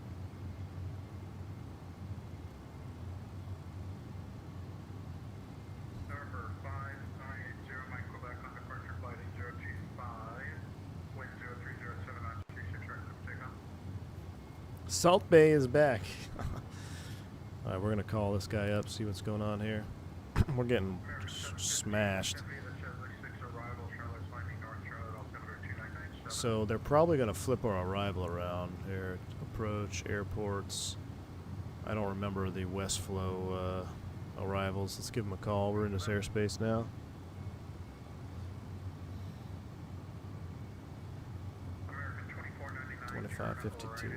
Number 5980, Mike Quebec on departure flight 8025, wind 0307 knots, 36 right, takeoff. Salt Bay is back. All right, we're going to call this guy up, see what's going on here. We're getting smashed. So they're probably going to flip our arrival around here. Approach, airports. I don't remember the West Flow arrivals. Let's give them a call. We're in this airspace now. American 2499, 2552.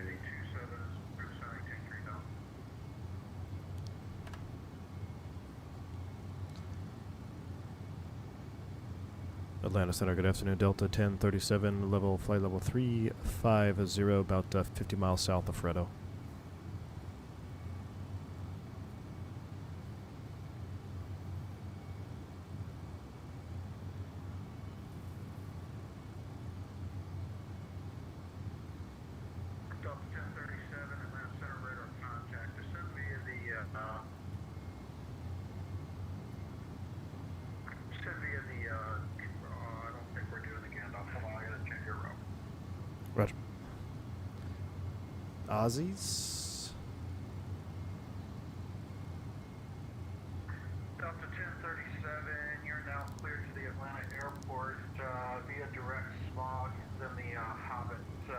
Atlanta Center, good afternoon. Delta 1037, flight level 350, about 50 miles south of Fredo. Delta 1037, Atlanta Center radar contact. Descend via the I don't think we're doing the Gandalf. Hold on, I gotta check your route. Roger. Aussies? Delta 1037, you're now cleared to the Atlanta airport via direct smog, then the Hobbit 3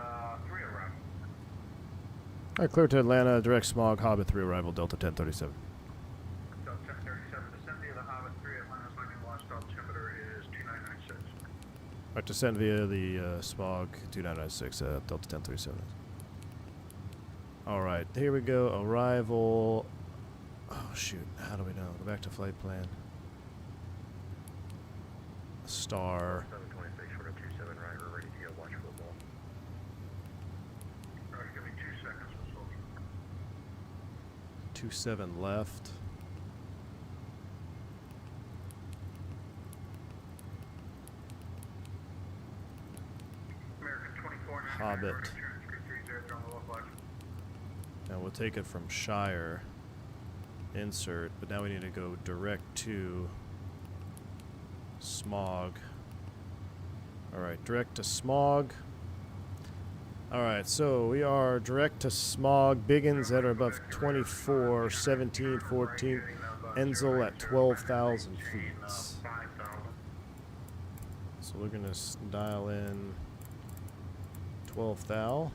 arrival. All right, clear to Atlanta, direct smog, Hobbit 3 arrival, Delta 1037. Delta 1037, descend via the Hobbit 3, Atlanta's landing launch altimeter is 2996. All right, descend via the smog 2996, Delta 1037. All right, here we go. Arrival. Oh, shoot. How do we know? Go back to flight plan. Star. 726, short of 27 right, we're ready to go watch football. Alright, give me 2 seconds, Miss Wilson. 27 left. American 2499, Hobbit. Rotor 330 on the left line. And we'll take it from Shire. Insert. But now we need to go direct to smog. Alright, direct to smog. Alright, so we are direct to smog. Biggins at or above 24, 17, 14. Enzel at 12,000 feet. So we're going to dial in 12,000.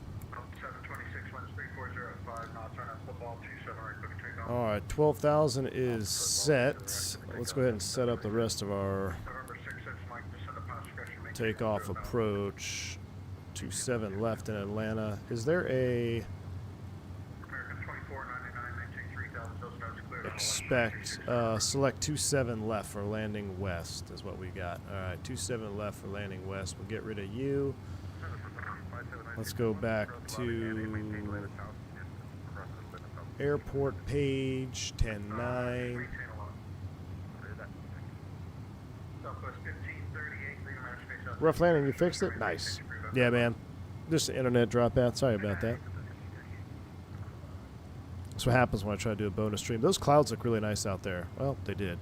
726, winds 340 at 5 knots, turn on football 27 right, quick takeoff. Alright, 12,000 is set. Let's go ahead and set up the rest of our November 6, Mike, descend upon discretion, maintain takeoff clear of approach. 27 left in Atlanta. Is there a American 2499, maintain 3000, those notes clear. expect select 27 left for landing west is what we got. Alright, 27 left for landing west. We'll get rid of you. Let's go back to airport page 10-9. Southwest 1538, leaving outer space out. Rough landing, you fixed it? Nice. Yeah, man. Just an internet dropout. Sorry about that. That's what happens when I try to do a bonus stream. Those clouds look really nice out there. Well, they did.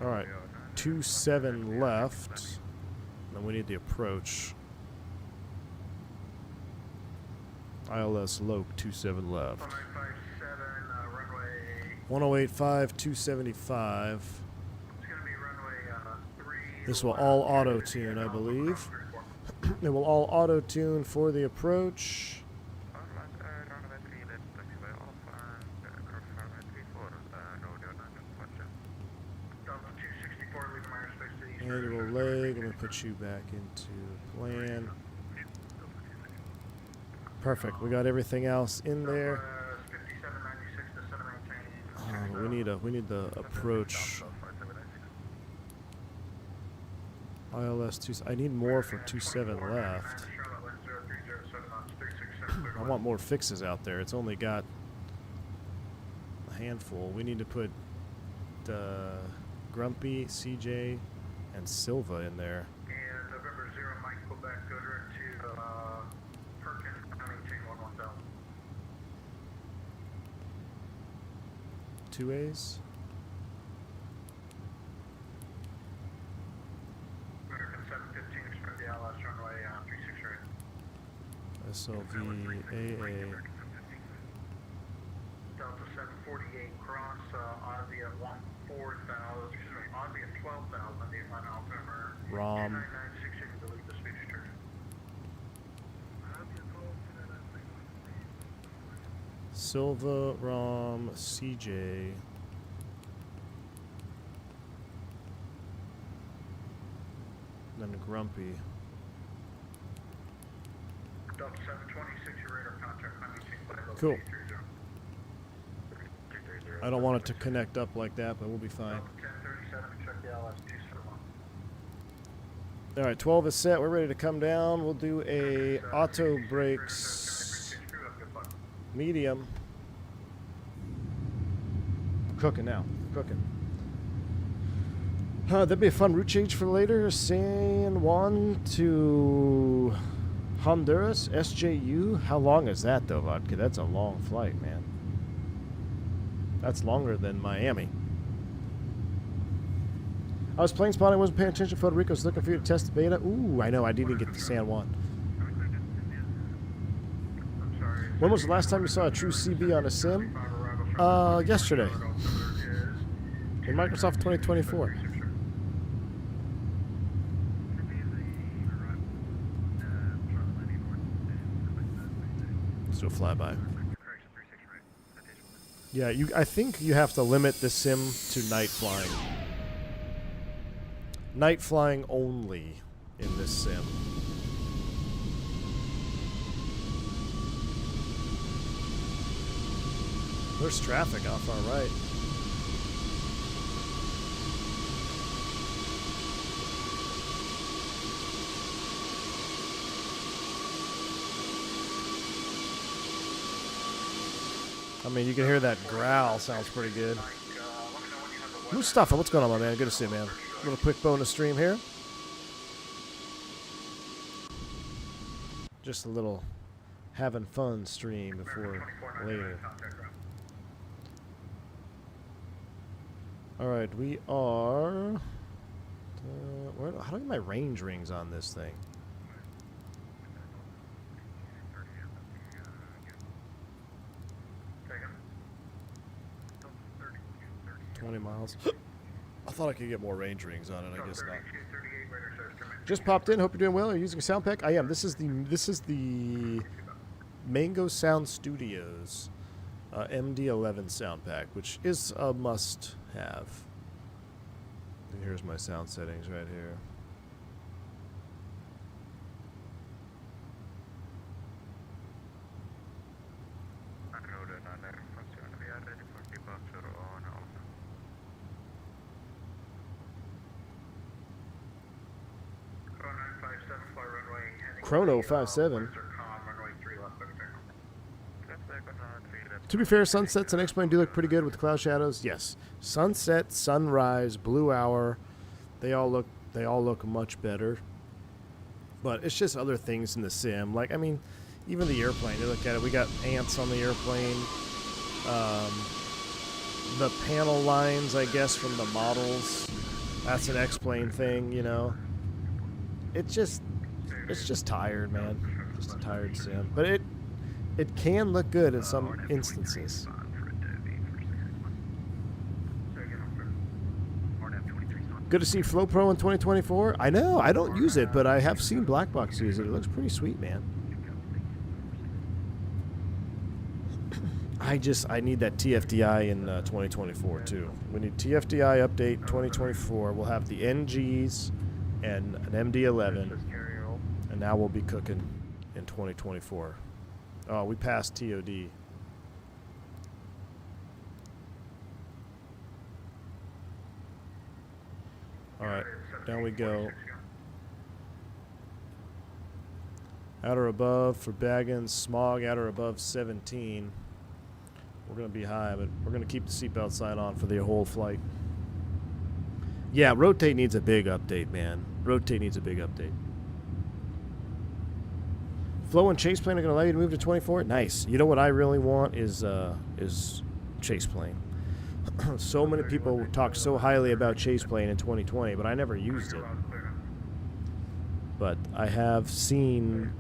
Alright. 27 left. Then we need the approach. ILS Loke 27 left. 1957, runway. 1085, 275. It's going to be runway 3. This will all auto-tune, I believe. It will all auto-tune for the approach. Annual leg. Let me put you back into plan. Perfect. We got everything else in there. We need the approach. ILS 2. I need more for 27 left. I want more fixes out there. It's only got a handful. We need to put Grumpy, CJ, and Silva in there. And November 0, Mike Quebec, go direct to Perkins, maintain 110. 2As. American 715, extend the LS runway 36 right. SLV AA. Delta 748, cross Aussie at 14,000, excuse me, Aussie at 12,000, the Atlanta altimeter. ROM. 996, you can delete the speech trigger. Silva, ROM, CJ. Then Grumpy. Delta 726, your radar contact, Cool. I don't want it to connect up like that, but we'll be fine. Alright, 12 is set. We're ready to come down. We'll do a auto brakes medium. Cooking now. Cooking. That'd be a fun route change for later. San Juan to Honduras, SJU. How long is that, though, Vodka? That's a long flight, man. That's longer than Miami. I was plane spotting, wasn't paying attention. Puerto Rico was looking for you to test the beta. Ooh, I know, I didn't get to San Juan. When was the last time you saw a true CB on a sim? Yesterday. In Microsoft 2024. Let's do a flyby. Yeah, I think you have to limit the sim to night flying. Night flying only in this sim. There's traffic off our right. I mean, you can hear that growl. Sounds pretty good. Mustafa, what's going on, my man? Good to see you, man. A little quick bonus stream here. Just a little having fun stream before later. All right, we are... how do I get my range rings on this thing? 20 miles. I thought I could get more range rings on it. I guess not. Just popped in. Hope you're doing well. Are you using a sound pack? I am. This is the Mango Sound Studios MD11 sound pack, which is a must-have. And here's my sound settings right here. Chrono 57. To be fair, sunsets and X-Plane do look pretty good with the cloud shadows. Yes, sunset, sunrise, blue hour, they all look much better. But it's just other things in the sim. Like, I mean, even the airplane. You look at it. We got ants on the airplane. The panel lines, I guess, from the models. That's an X-Plane thing, you know. It's just tired, man. Just a tired sim. But It can look good in some instances. Good to see Flow Pro in 2024. I know, I don't use it, but I have seen Blackbox use it. It looks pretty sweet, man. I need that TFDI in 2024 too. We need TFDI update 2024. We'll have the NGs and an MD11, and now we'll be cooking in 2024. Oh, we passed TOD. All right, down we go. At or above for Baggins, smog at or above 17. We're going to be high, but we're going to keep the seatbelt sign on for the whole flight. Yeah, Rotate needs a big update, man. Rotate needs a big update. Flow and Chase Plane are going to allow you to move to 24. Nice. You know what I really want is Chase Plane. So many people talk so highly about Chase Plane in 2020, but I never used it. But I have seen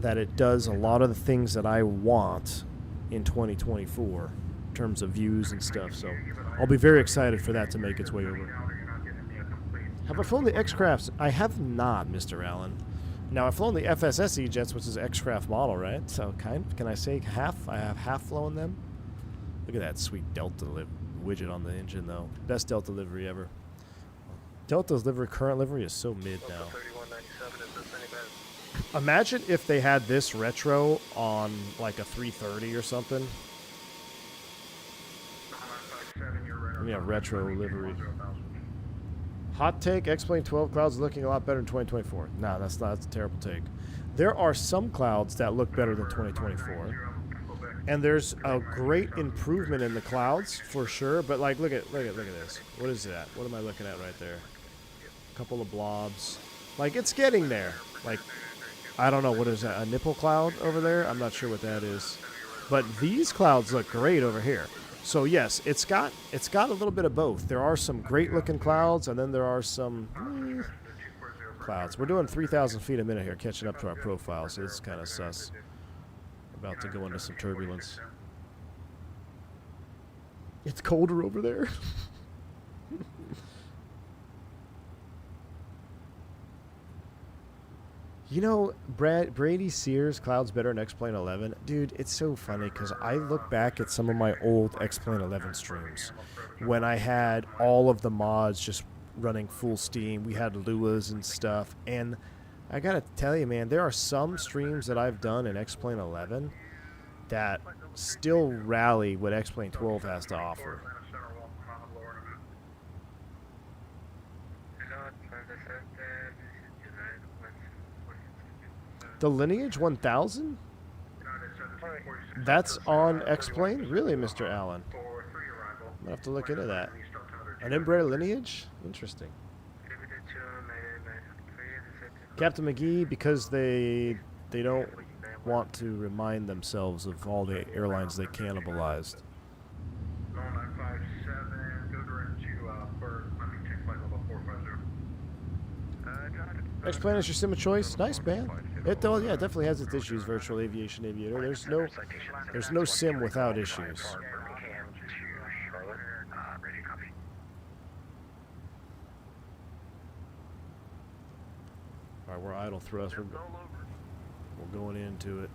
that it does a lot of the things that I want in 2024 in terms of views and stuff, so I'll be very excited for that to make its way over. Have I flown the X-Crafts? I have not, Mr. Allen. Now, I've flown the FSSE jets, which is X-Craft model, right? So, can I say half? I have half flown them. Look at that sweet Delta widget on the engine, though. Best Delta livery ever. Delta's current livery is so mid now. Imagine if they had this retro on like a 330 or something. Yeah, retro livery. Hot take, X-Plane 12 clouds looking a lot better in 2024. No, that's a terrible take. There are some clouds that look better than 2024. And there's a great improvement in the clouds for sure, but like look at this. What is that? What am I looking at right there? A couple of blobs. Like it's getting there. Like I don't know, what is that? A nipple cloud over there? I'm not sure what that is. But these clouds look great over here. So yes, it's got a little bit of both. There are some great looking clouds, and then there are some clouds. We're doing 3,000 feet a minute here, catching up to our profile, so it's kind of sus. We're about to go into some turbulence. It's colder over there. You know, Brady Sears, Clouds Better in X-Plane 11. Dude, it's so funny because I look back at some of my old X-Plane 11 streams when I had all of the mods just running full steam. We had Luas and stuff. And I got to tell you, man, there are some streams that I've done in X-Plane 11 that still rally what X-Plane 12 has to offer. The Lineage 1000? That's on X-Plane? Really, Mr. Allen? I'm going to have to look into that. An Embraer Lineage? Interesting. Captain McGee, because they don't want to remind themselves of all the airlines they cannibalized. X-Plane is your sim of choice? Nice, man. It definitely has its issues, Virtual Aviation Aviator. There's no sim without issues. Alright, we're idle thrust. We're going into it.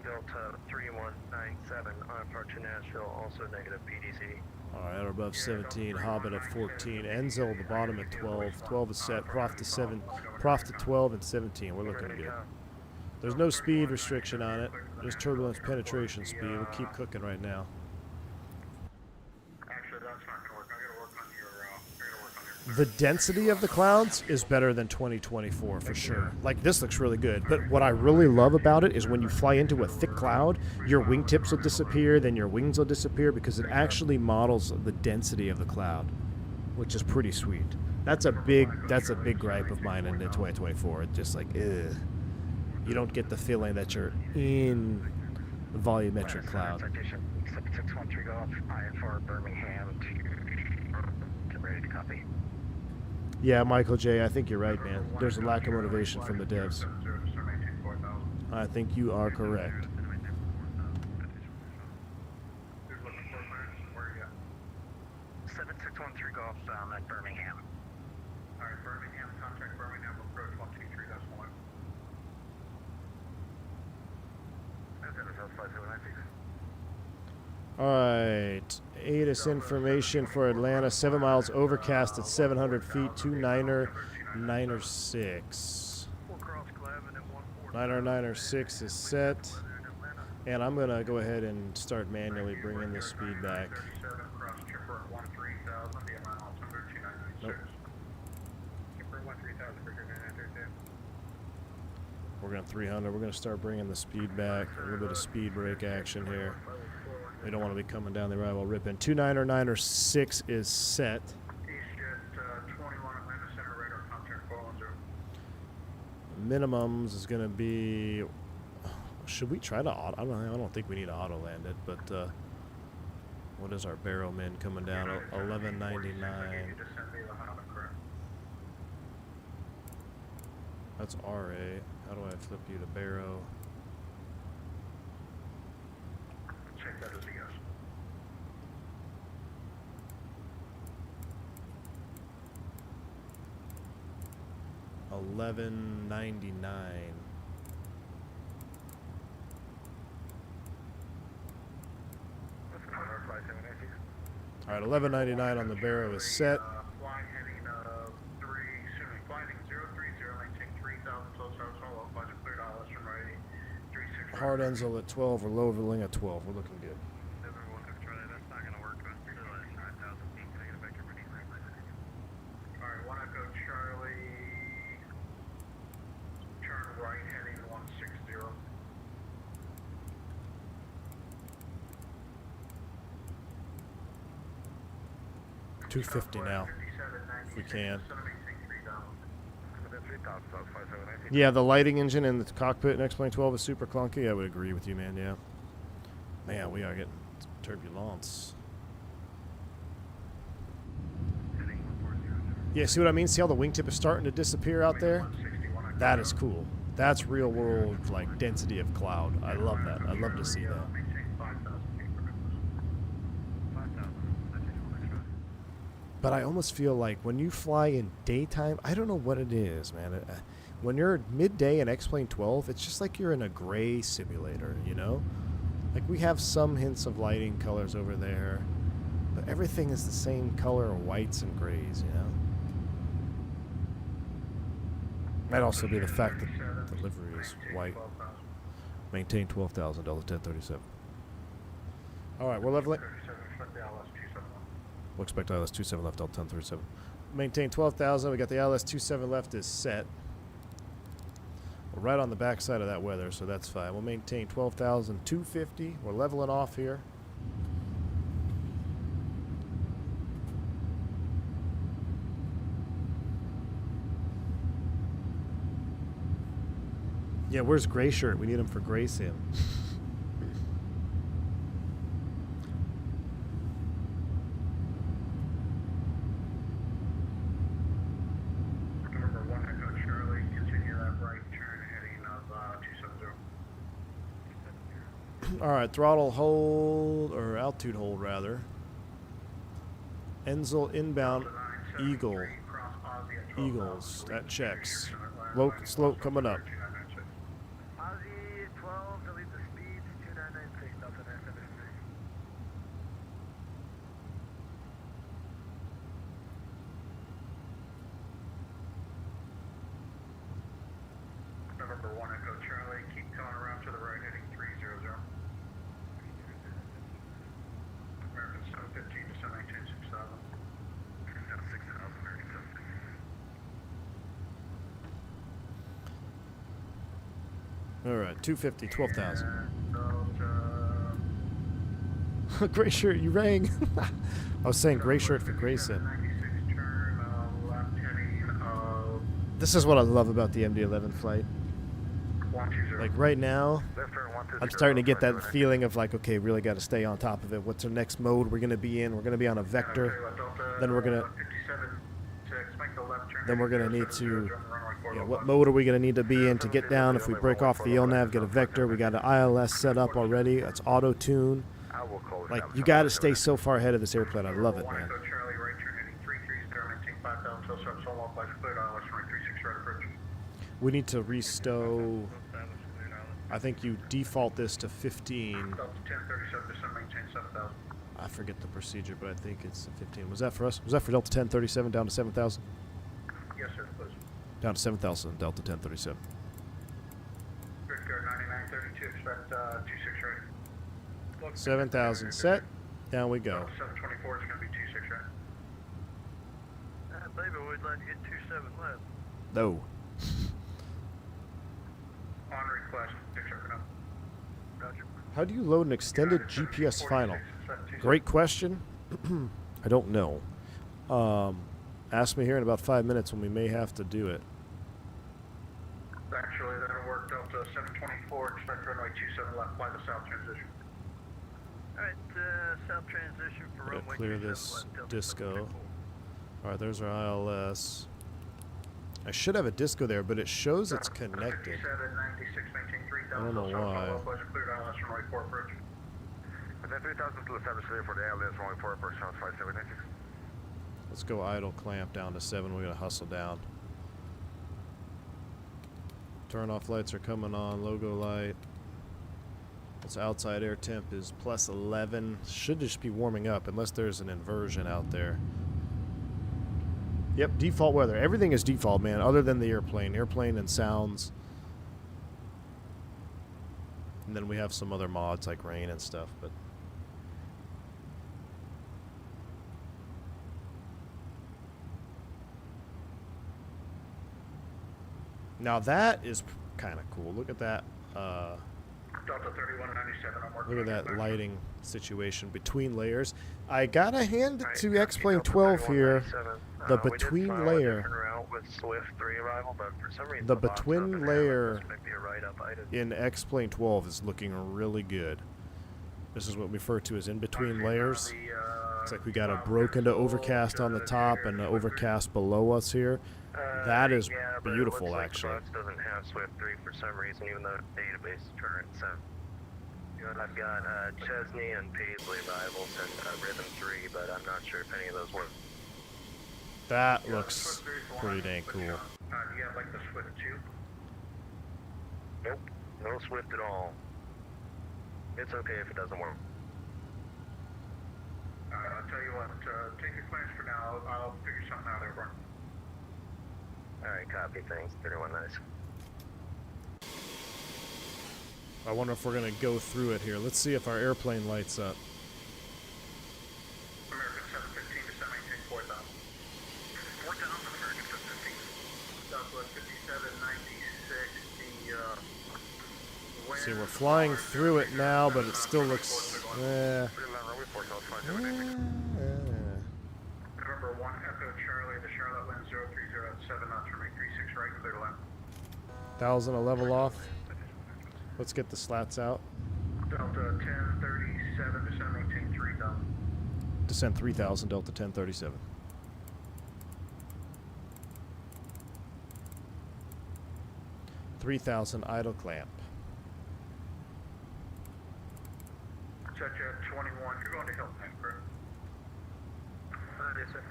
Delta 3197 on approach to Nashville, also negative PDC. Alright, we're above 17, Hobbit at 14, Enzo at the bottom at 12. 12 is set, Prof to 7, Prof to 12 and 17. We're looking good. There's no speed restriction on it, just turbulence penetration speed. We'll keep cooking right now. The density of the clouds is better than 2024 for sure. Like, this looks really good. But what I really love about it is when you fly into a thick cloud, your wingtips will disappear, then your wings will disappear because it actually models the density of the cloud, which is pretty sweet. That's a big gripe of mine in 2024. It's just like, ugh. You don't get the feeling that you're in the volumetric cloud. 613 Golf, IFR Birmingham to ready to copy. Yeah, Michael J., I think you're right, man. There's a lack of motivation from the devs. I think you are correct. Who's looking for clearance? Where are you at? 7613 Golf bound at Birmingham. Alright, Birmingham, contact Birmingham, approach 123.1. Alright, ATIS information for Atlanta, 7 miles overcast at 700 feet, 29er, 9er 6. 9er 6 is set, and I'm going to go ahead and start manually bringing the speed back. Nope. We're going 300, we're going to start bringing the speed back, a little bit of speed brake action here. We don't want to be coming down the arrival ripping. 29er 9er 6 is set. Minimums is going to be. Should we try to auto? I don't think we need to auto land it, but what is our barrel min coming down? 1199. That's RA. How do I flip you to barrow? Check that as a yes. $11.99. All right, $11.99 on the barrow is set. Flying heading flying 030, maintain 3,000 close house, hold on, budget cleared ILS from right 36. Hard Enzel at 12. We're leveling at 12. We're looking good. That's not going to work. Alright, 1 Echo Charlie. Turn right heading 160. 250 now, if we can. Yeah, the lighting engine in the cockpit in X-Plane 12 is super clunky. I would agree with you, man. Yeah. Man, we are getting turbulence. Yeah, see what I mean? See how the wingtip is starting to disappear out there? That is cool. That's real world, like, density of cloud. I love that. I love to see that. But I almost feel like when you fly in daytime, I don't know what it is, man. When you're midday in X-Plane 12, it's just like you're in a gray simulator, you know? Like, we have some hints of lighting colors over there, but everything is the same color of whites and grays, you know? Might also be the fact that the livery is white. Maintain 12,000, Delta 1037. All right, we're leveling. We'll expect ILS 27 left, Delta 1037. Maintain 12,000. We got the ILS 27 left is set. We're right on the back side of that weather, so that's fine. We'll maintain 12,250. We're leveling off here. Yeah, where's Gray Shirt? We need him for Gray Sim. Number 1 Echo Charlie, continue that right turn heading of 270. All right, throttle hold, or altitude hold rather. Enzel inbound, Eagle. Eagles, that checks. Low slope coming up. Aussie 12, delete the speed, 2996, Delta 973. November 1 Echo Charlie, keep coming around to the right heading 300. American 715 to 719, 6000. 6000, American 715. All right, 250, 12,000. Gray Shirt, you rang. I was saying Gray Shirt for Gray Sim. This is what I love about the MD11 flight. Like right now, I'm starting to get that feeling of like, okay, really got to stay on top of it. What's the next mode we're going to be in? We're going to be on a vector. Then we're going to... 57 to make the left turn. then we're going to need to, what mode are we going to need to be in to get down? If we break off the LNAV, get a vector, we got an ILS set up already. It's auto-tune. Like, you got to stay so far ahead of this airplane. I love it, man. We need to restow. I think you default this to 15. I forget the procedure, but I think it's 15. Was that for us? Was that for Delta 1037 down to 7,000? Yes, sir, please. Down to 7,000, Delta 1037. Good, 9932, expect 26 ready. 7,000 set. Down we go. 724 is going to be 26 ready. Baby, we'd like to get 27 left. No. On request, 6 up. Roger. How do you load an extended GPS final? Great question. I don't know. Ask me here in about 5 minutes when we may have to do it. Actually, that'll work. Delta 724, expect runway 27 left, fly the south transition. Alright, south transition for Gotta runway clear 27 this left, Delta disco. 724. Alright, there's our ILS. I should have a disco there, but it shows it's connected. 5796, maintain 3000. I don't know why. Cleared ILS runway 4 approach. Then 3000 to establish clear for the ILS runway 4 approach, south 5796. Let's go idle clamp down to 7. We gotta hustle down. Turn off lights are coming on. Logo light. Its outside air temp is plus 11. Should just be warming up unless there's an inversion out there. Yep, default weather. Everything is default, man, other than the airplane. Airplane and sounds. And then we have some other mods like rain and stuff, but now that is kind of cool. Look at that. Delta 3197, I'm working. Look at that lighting situation between layers. I gotta hand it to X-Plane 12 here. The between layer. The between layer in X-Plane 12 is looking really good. This is what we refer to as in between layers. It's like we got a broken to overcast on the top and an overcast below us here. That is beautiful, actually. Doesn't have Swift 3 for some reason, even though database is current. So, I've got Chesney and Paisley rivals and Rhythm 3, but I'm not sure if any of those work. That looks pretty dang cool. Do you have like the Swift 2? Nope, no Swift at all. It's okay if it doesn't work. I'll tell you what, take your plans for now. I'll figure something out over. Alright, copy, thanks. 31 nice. I wonder if we're going to go through it here. Let's see if our airplane lights up. American 715 to 7maintain 4,000. 4,000, American 715. Southwest 5796, See, we're flying through it now, but it still looks... November 1 Echo Charlie, the Charlotte wind 030 at 7 knots from 836 right, clear to land. 1,000 a level off. Let's get the slats out. Delta 1037 to 7 maintain 3,000. Descend 3,000, Delta 1037. $3,000 idle clamp. Check at 21, you're going to Hilton, correct? Yes, sir.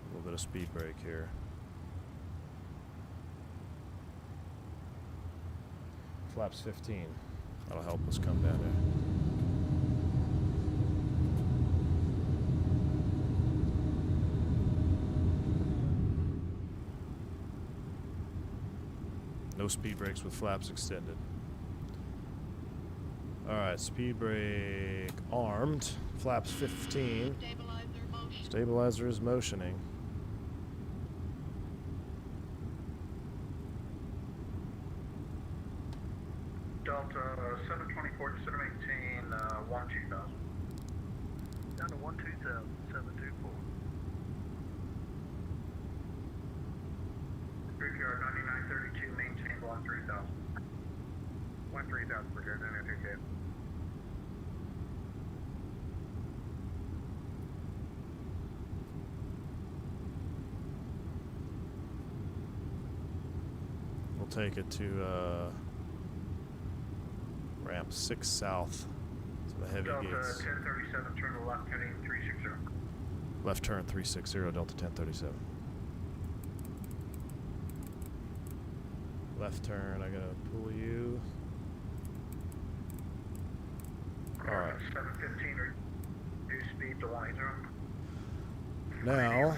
A little bit of speed brake here. Flaps 15. That'll help us come down here. No speed brakes with flaps extended. Alright, speed brake armed. Flaps 15. Stabilizer is motioning. Delta 724 to center maintain 12,000. Down to 12,000, 724. Brickyard 9932, maintain 13,000. 13,000 for here, 992K. take it to ramp 6 south to the heavy Delta gates. 1037, turn to the left, heading 360. Left turn 360, Delta 1037. Left turn, I gotta pull you. Alright. 715, reduce speed to 10. Now,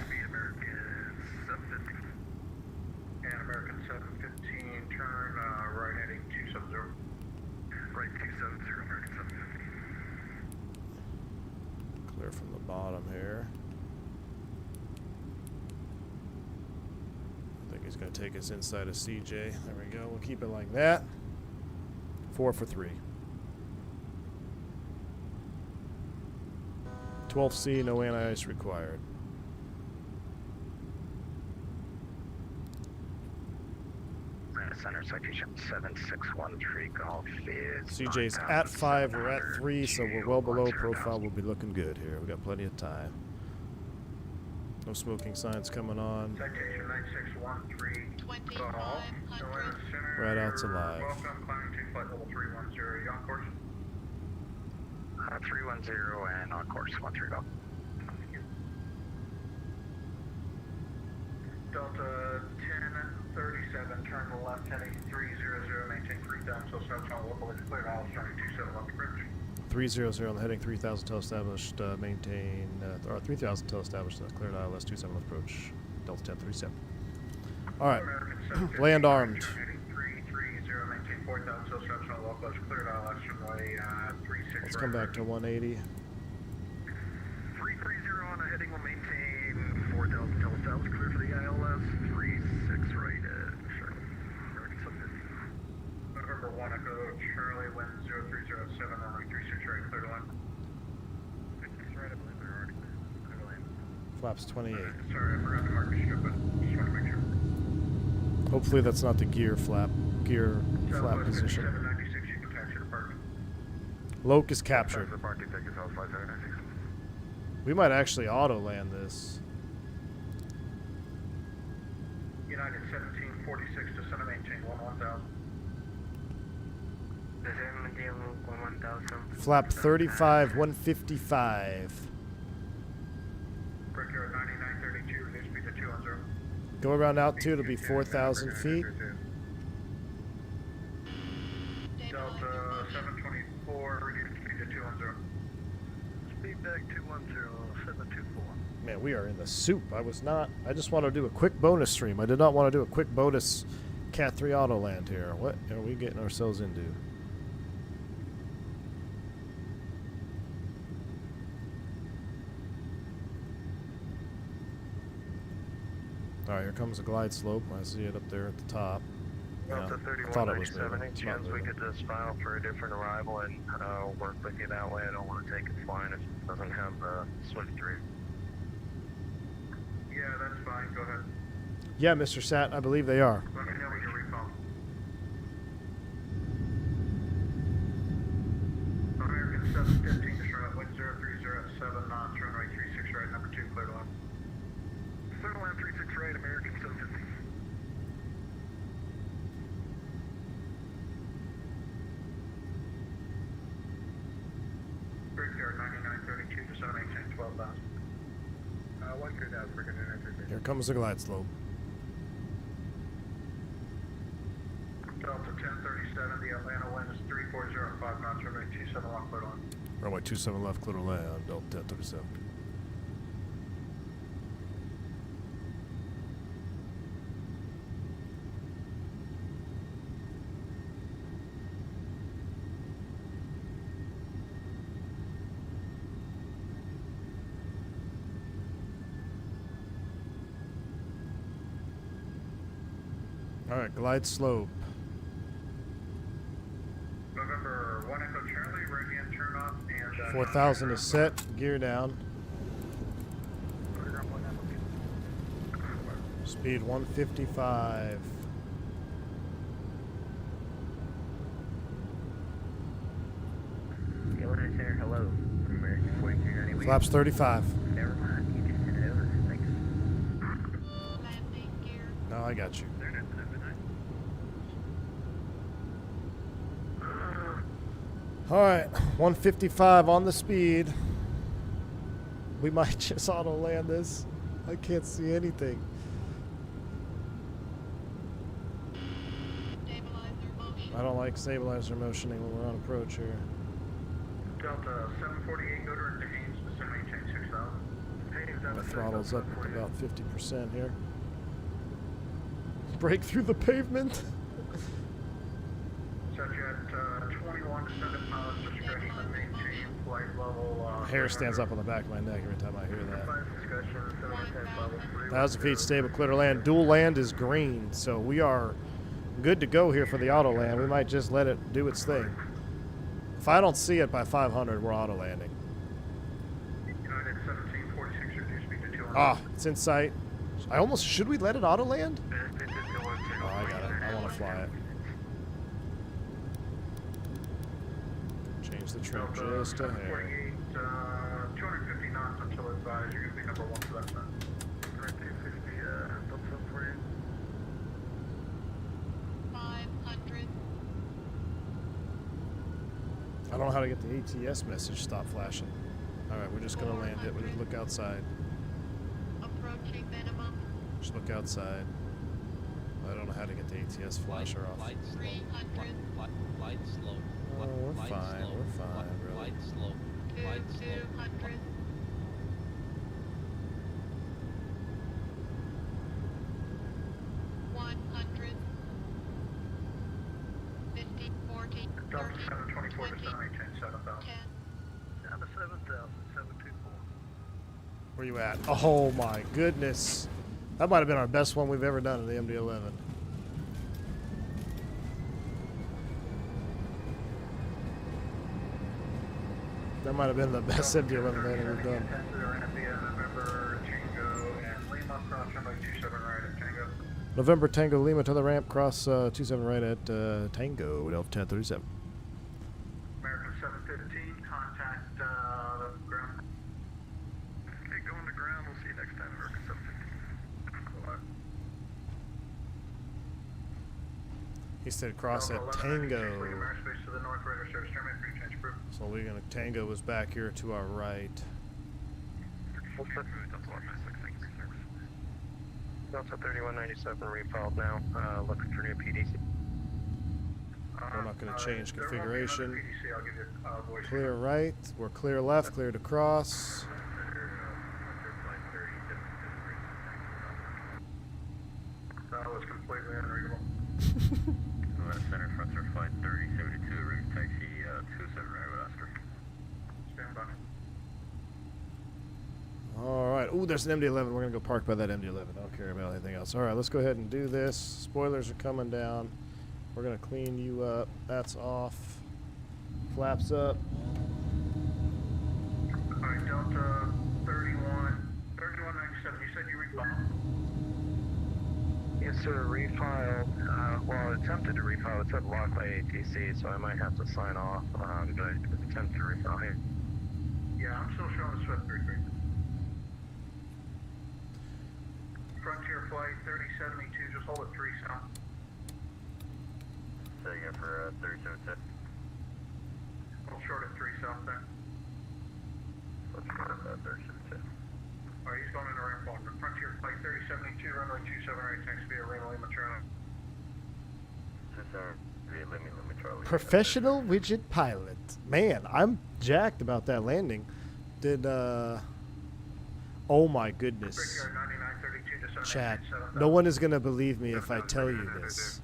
And American 715, turn right heading 270. Right 270, American 715. clear from the bottom here. I think he's going to take us inside of CJ. There we go. We'll keep it like that. 4 for 3. 12C, no anti-ice required. Center citation 7613 Golf is. CJ's at 5, we're at 3, so we're well below profile. We'll be looking good here. We got plenty of time. No smoking signs coming on. Citation 9613. 2500. Right out's alive. Welcome, climbing to flight level 310. You on course? 310 and on course 13 Golf. Delta 1037, turn to the left, heading 300, maintain 3000 till south on local, it's cleared, all starting 27 left approach. 300 on the heading 3000 till established, maintain, or 3000 till established, cleared ILS 27 left approach, Delta 1037. Alright, American 715, land armed. heading 330, maintain 4000 till south on local, it's cleared, ILS runway 36 Let's come back to 180. 330 on a heading will maintain 4000 till established, clear for the ILS 36 right sure. American 715. November 1 Echo Charlie, wind 0307, runway 36 right, clear to line. 36 right, I believe they're already clear to land. Flaps 28. Sorry, I forgot to mark the strip, but just want to make sure. Hopefully that's not the gear flap Southwest position. 5796, you can taxi to parking. Locust captured. For parking tickets, I'll fly 796. We might actually auto land this. United 1746 to center, maintain 1000. Flap 35, 155. Brickyard 9932, reduce speed to 210. Go around altitude, it'll be 4,000 feet. Delta 724, reduce speed to 210. Speed back 210-724. Man, we are in the soup. I just want to do a quick bonus stream. I did not want to do a quick bonus Cat 3 auto land here. What are we getting ourselves into? Alright, here comes a glide slope. I see it up there at the top. Delta I thought it was 3197, moving. any It's not chance we moving. could just file for a different arrival and work with you that way? I don't want to take it flying if it doesn't have the Swift 3. Yeah, that's fine, go ahead. Yeah, Mr. Sat, I believe they are. Let me know when you recall. American 715 to Charlotte, wind 0307 knots, runway 36 right, number 2, clear to line. Clear to land 36 right, American 715. Brickyard 9932 to center, maintain 12,000. 13000, we're going to enter. Here comes the glide slope. Delta 1037, the Atlanta wind is 3405 knots, runway 27 left, clear to line. Runway 27 left, clear to land, Delta 1037. Alright, glide slope. November 1 Echo Charlie, right hand turn off, and 4,000 is set, gear down. Speed 155. Airline Center, hello. American 4390. Flaps 35. Never mind, you just sent it over. Thanks. Landing gear. No, I got you. All right, 155 on the speed. We might just auto land this. I can't see anything. I don't like stabilizer motioning when we're on approach here. Delta 748, go to Haynes, descending change 6000. My throttle's up at about 50% here. Break through the pavement. Set you at 21 descended pilots, discretion and maintain flight level. Hair stands up on the back of my neck every time I hear that. Discussion, 710 level 3. 1,000 feet stable, clear to land. Dual land is green, so we are good to go here for the auto land. We might just let it do its thing. If I don't see it by 500, we're auto landing. United 1746, reduce speed to 200. Ah, it's in sight. Should we let it auto land? Oh, I got it. I want to fly it. Change the trim just a hair. 250 knots until advised. You're going to be number 1 for that time. 250, Delta 48. 500. I don't know how to get the ATS message stop flashing. All right, we're just going to land it. We'll just look outside. Approaching minimum. Just look outside. I don't know how to get the ATS flasher off. Light slow. 300. Light slow. Oh, we're Light fine. slow. We're fine, really. Light slow. Light slow. 200. 100. 50, 40, Delta 30, 724, 20, descending maintain 7000. 10. Down to 7,000, 724. Where you at? Oh my goodness. That might have been our best one we've ever done in the MD11. That might have been the best MD11 landing we've done. November Tango and Lima, cross runway 27 right at Tango. November Tango Lima to the ramp, cross 27 right at Tango, Delta 1037. American 715, contact the ground. Okay, going to ground. We'll see you next time, American 715. He said cross at Delta 1196, Tango. leading airspace to the north, radar service terminate, free change approved. So we're gonna Tango was back here to our right. Delta 3197 repiled now. Looking for new PDC. We're not gonna change There won't be another configuration. PDC, I'll give you a voice. Clear right. We're clear left. Clear to cross. That was completely unreadable. Center Thruster Flight 3072, route taxi 27 right with Oscar. Stand by. All right. Ooh, there's an MD11. We're gonna go park by that MD11. I don't care about anything else. All right, let's go ahead and do this. Spoilers are coming down. We're gonna clean you up. That's off. Flaps up. Alright, Delta 3197, you said you refiled? Yes, sir. Refiled. Well, attempted to refile. It's at lock by ATC, so I might have to sign off. But attempt to refile here. Yeah, I'm still showing the Swift 33. Frontier Flight 3072, just hold it 3 south. Say again for 3710. Hold short at 3 south there. Let's go to 3710. Alright, he's going into ramp 1. Frontier Flight 3072, runway 27 right, taxi via Lima Lima Toronto. Professional widget pilot. Man, I'm jacked about that landing. Oh my goodness. Brickyard 9932, descending Chat, 7000. no one is going to believe me if I tell you this.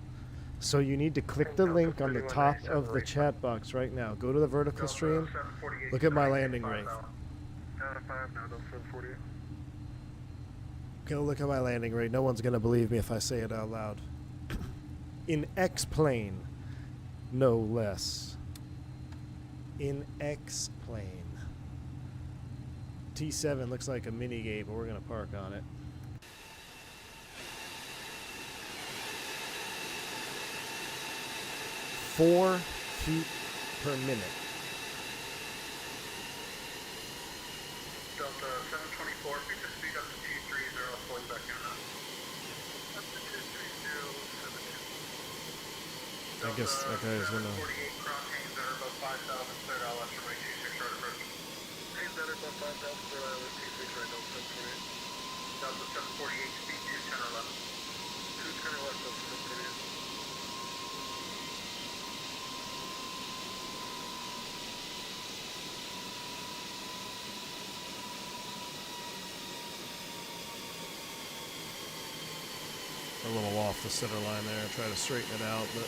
So you need to click the link on the top of the chat box right now. Go to the vertical stream. Look at my landing rate. Down to 5 now, Delta 748. Go look at my landing rate. No one's going to believe me if I say it out loud. In X-plane, no less. In X-plane. T7 looks like a mini gate, but we're going to park on it. Four feet per minute. Delta 724, pick the speed up to 230, I'll pull you back in now. Up to 23072. I guess that guy is gonna. 48 cross Haynes at Airbus 5000, cleared LS from 826 right approach. Hey, better about 5,000 for T6 right now, 728. Delta 748, speed 210 or less. 210 or less, Delta 728. A little off the center line there. Try to straighten it out, but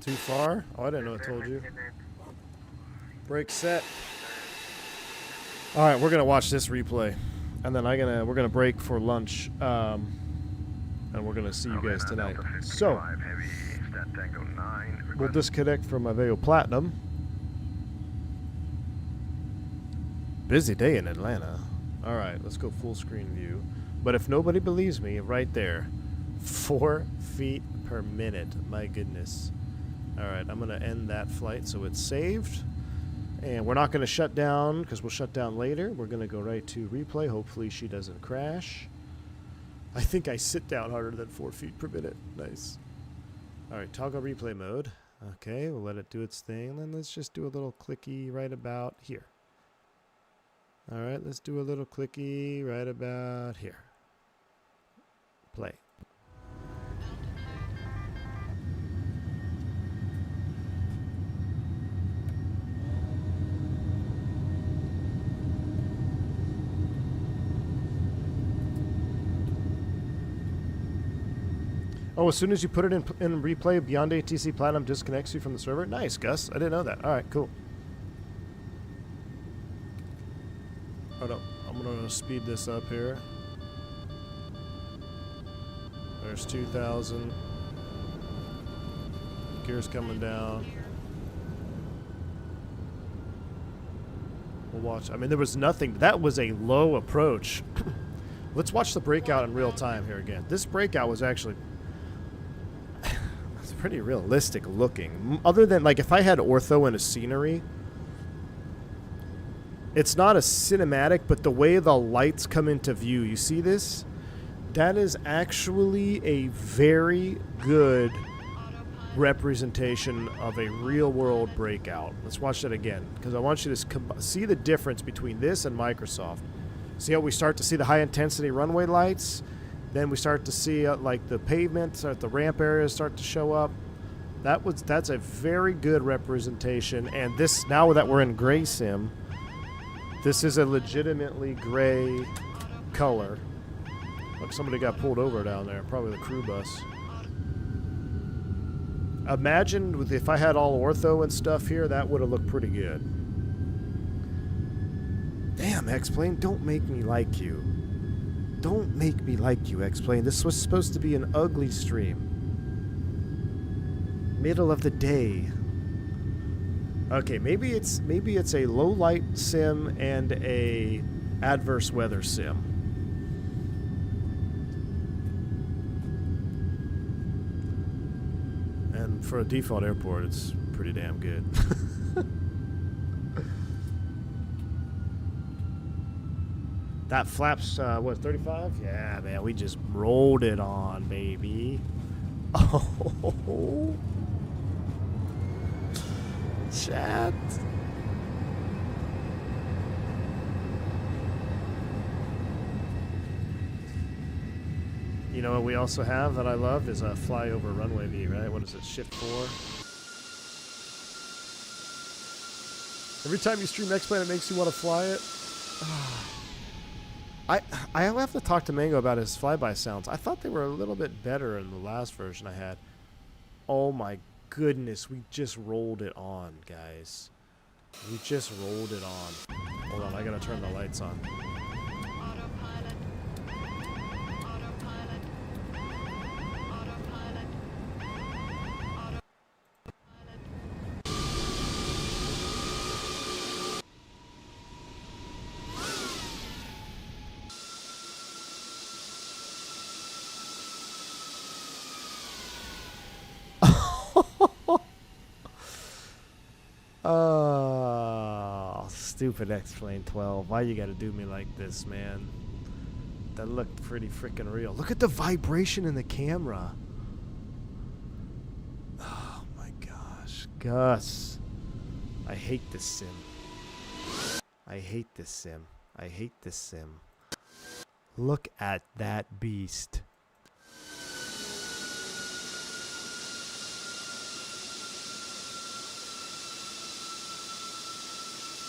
too far. Oh, I didn't know I told you. Brake set. All right, we're gonna watch this replay, and then we're gonna break for lunch, and we're gonna see you guys tonight. So we'll disconnect from Aveo Platinum. Busy day in Atlanta. All right, let's go full screen view. But if nobody believes me, right there, 4 feet per minute. My goodness. All right, I'm going to end that flight so it's saved. And we're not going to shut down because we'll shut down later. We're going to go right to replay. Hopefully she doesn't crash. I think I sit down harder than 4 feet per minute. Nice. All right, toggle replay mode. Okay, we'll let it do its thing. Then let's just do a little clicky right about here. All right, let's do a little clicky right about here. Play. Oh, as soon as you put it in replay, Beyond ATC Platinum disconnects you from the server? Nice, Gus. I didn't know that. All right, cool. Hold up. I'm going to speed this up here. There's 2,000. Gears coming down. We'll watch. I mean, there was nothing. That was a low approach. Let's watch the breakout in real time here again. This breakout was actually it's pretty realistic looking. Other than, like, if I had ortho and a scenery, it's not a cinematic, but the way the lights come into view, you see this? That is actually a very good representation of a real-world breakout. Let's watch that again, because I want you to see the difference between this and Microsoft. See how we start to see the high-intensity runway lights? Then we start to see, like, the pavement, the ramp areas start to show up. That's a very good representation. And this, now that we're in gray sim, this is a legitimately gray color. Look, somebody got pulled over down there. Probably the crew bus. Imagine if I had all ortho and stuff here, that would have looked pretty good. Damn, X-Plane, don't make me like you. Don't make me like you, X-Plane. This was supposed to be an ugly stream. Middle of the day. Okay, maybe it's a low light sim and a adverse weather sim. And for a default airport, it's pretty damn good. That flaps, what, 35? Yeah, man, we just rolled it on, baby. Oh, chat. You know what we also have that I love is a flyover runway view, right? What is it, shift 4? Every time you stream X-Plane, it makes you want to fly it. I'll have to talk to Mango about his flyby sounds. I thought they were a little bit better in the last version I had. Oh my goodness, we just rolled it on, guys. We just rolled it on. Hold on, I gotta turn the lights on. Autopilot. Autopilot. Autopilot. Autopilot. Oh, stupid X-Plane 12. Why you gotta do me like this, man? That looked pretty freaking real. Look at the vibration in the camera. Oh my gosh. Gus. I hate this sim. I hate this sim. I hate this sim. Look at that beast.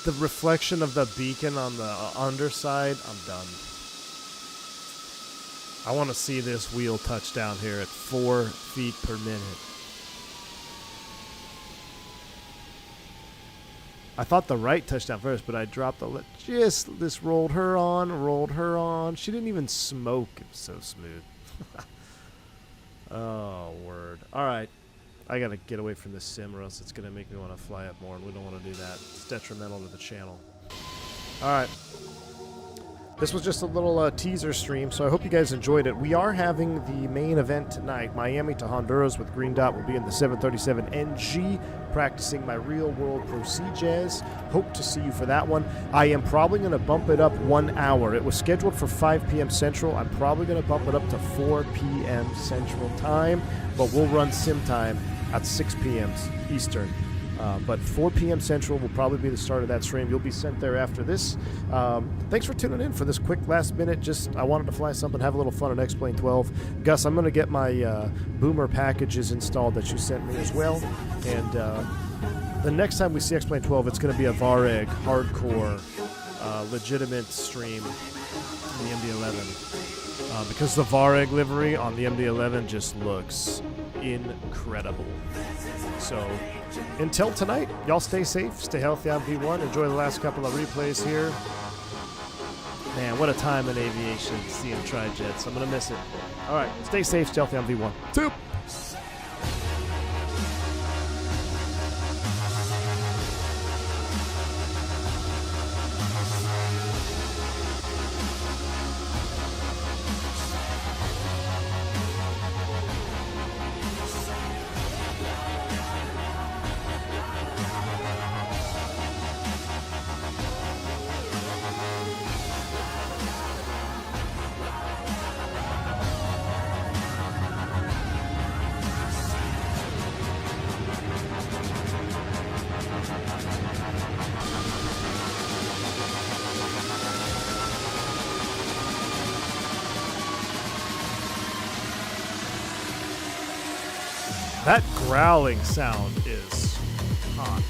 The reflection of the beacon on the underside, I'm done. I want to see this wheel touch down here at 4 feet per minute. I thought the right touchdown first, but I dropped the left. Just this rolled her on. She didn't even smoke. It was so smooth. Oh, word. All right. I got to get away from this sim or else it's going to make me want to fly up more, and we don't want to do that. It's detrimental to the channel. All right. This was just a little teaser stream, so I hope you guys enjoyed it. We are having the main event tonight. Miami to Honduras with Green Dot will be in the 737NG, practicing my real-world procedures. Hope to see you for that one. I am probably going to bump it up 1 hour. It was scheduled for 5 p.m. Central. I'm probably going to bump it up to 4 p.m. Central Time, but we'll run sim time at 6 p.m. Eastern. But 4 p.m. Central will probably be the start of that stream. You'll be sent there after this. Thanks for tuning in for this quick last minute. I wanted to fly something, have a little fun at X-Plane 12. Gus, I'm going to get my Boomer packages installed that you sent me as well. And the next time we see X-Plane 12, it's going to be a Vareg, hardcore, legitimate stream in the MD11. Because the Vareg livery on the MD11 just looks incredible. So until tonight, y'all stay safe, stay healthy on V1, enjoy the last couple of replays here. Man, what a time in aviation seeing tri-jets. I'm going to miss it. All right, stay safe, stay healthy on V1. Soup! That growling sound is hot.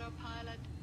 Autopilot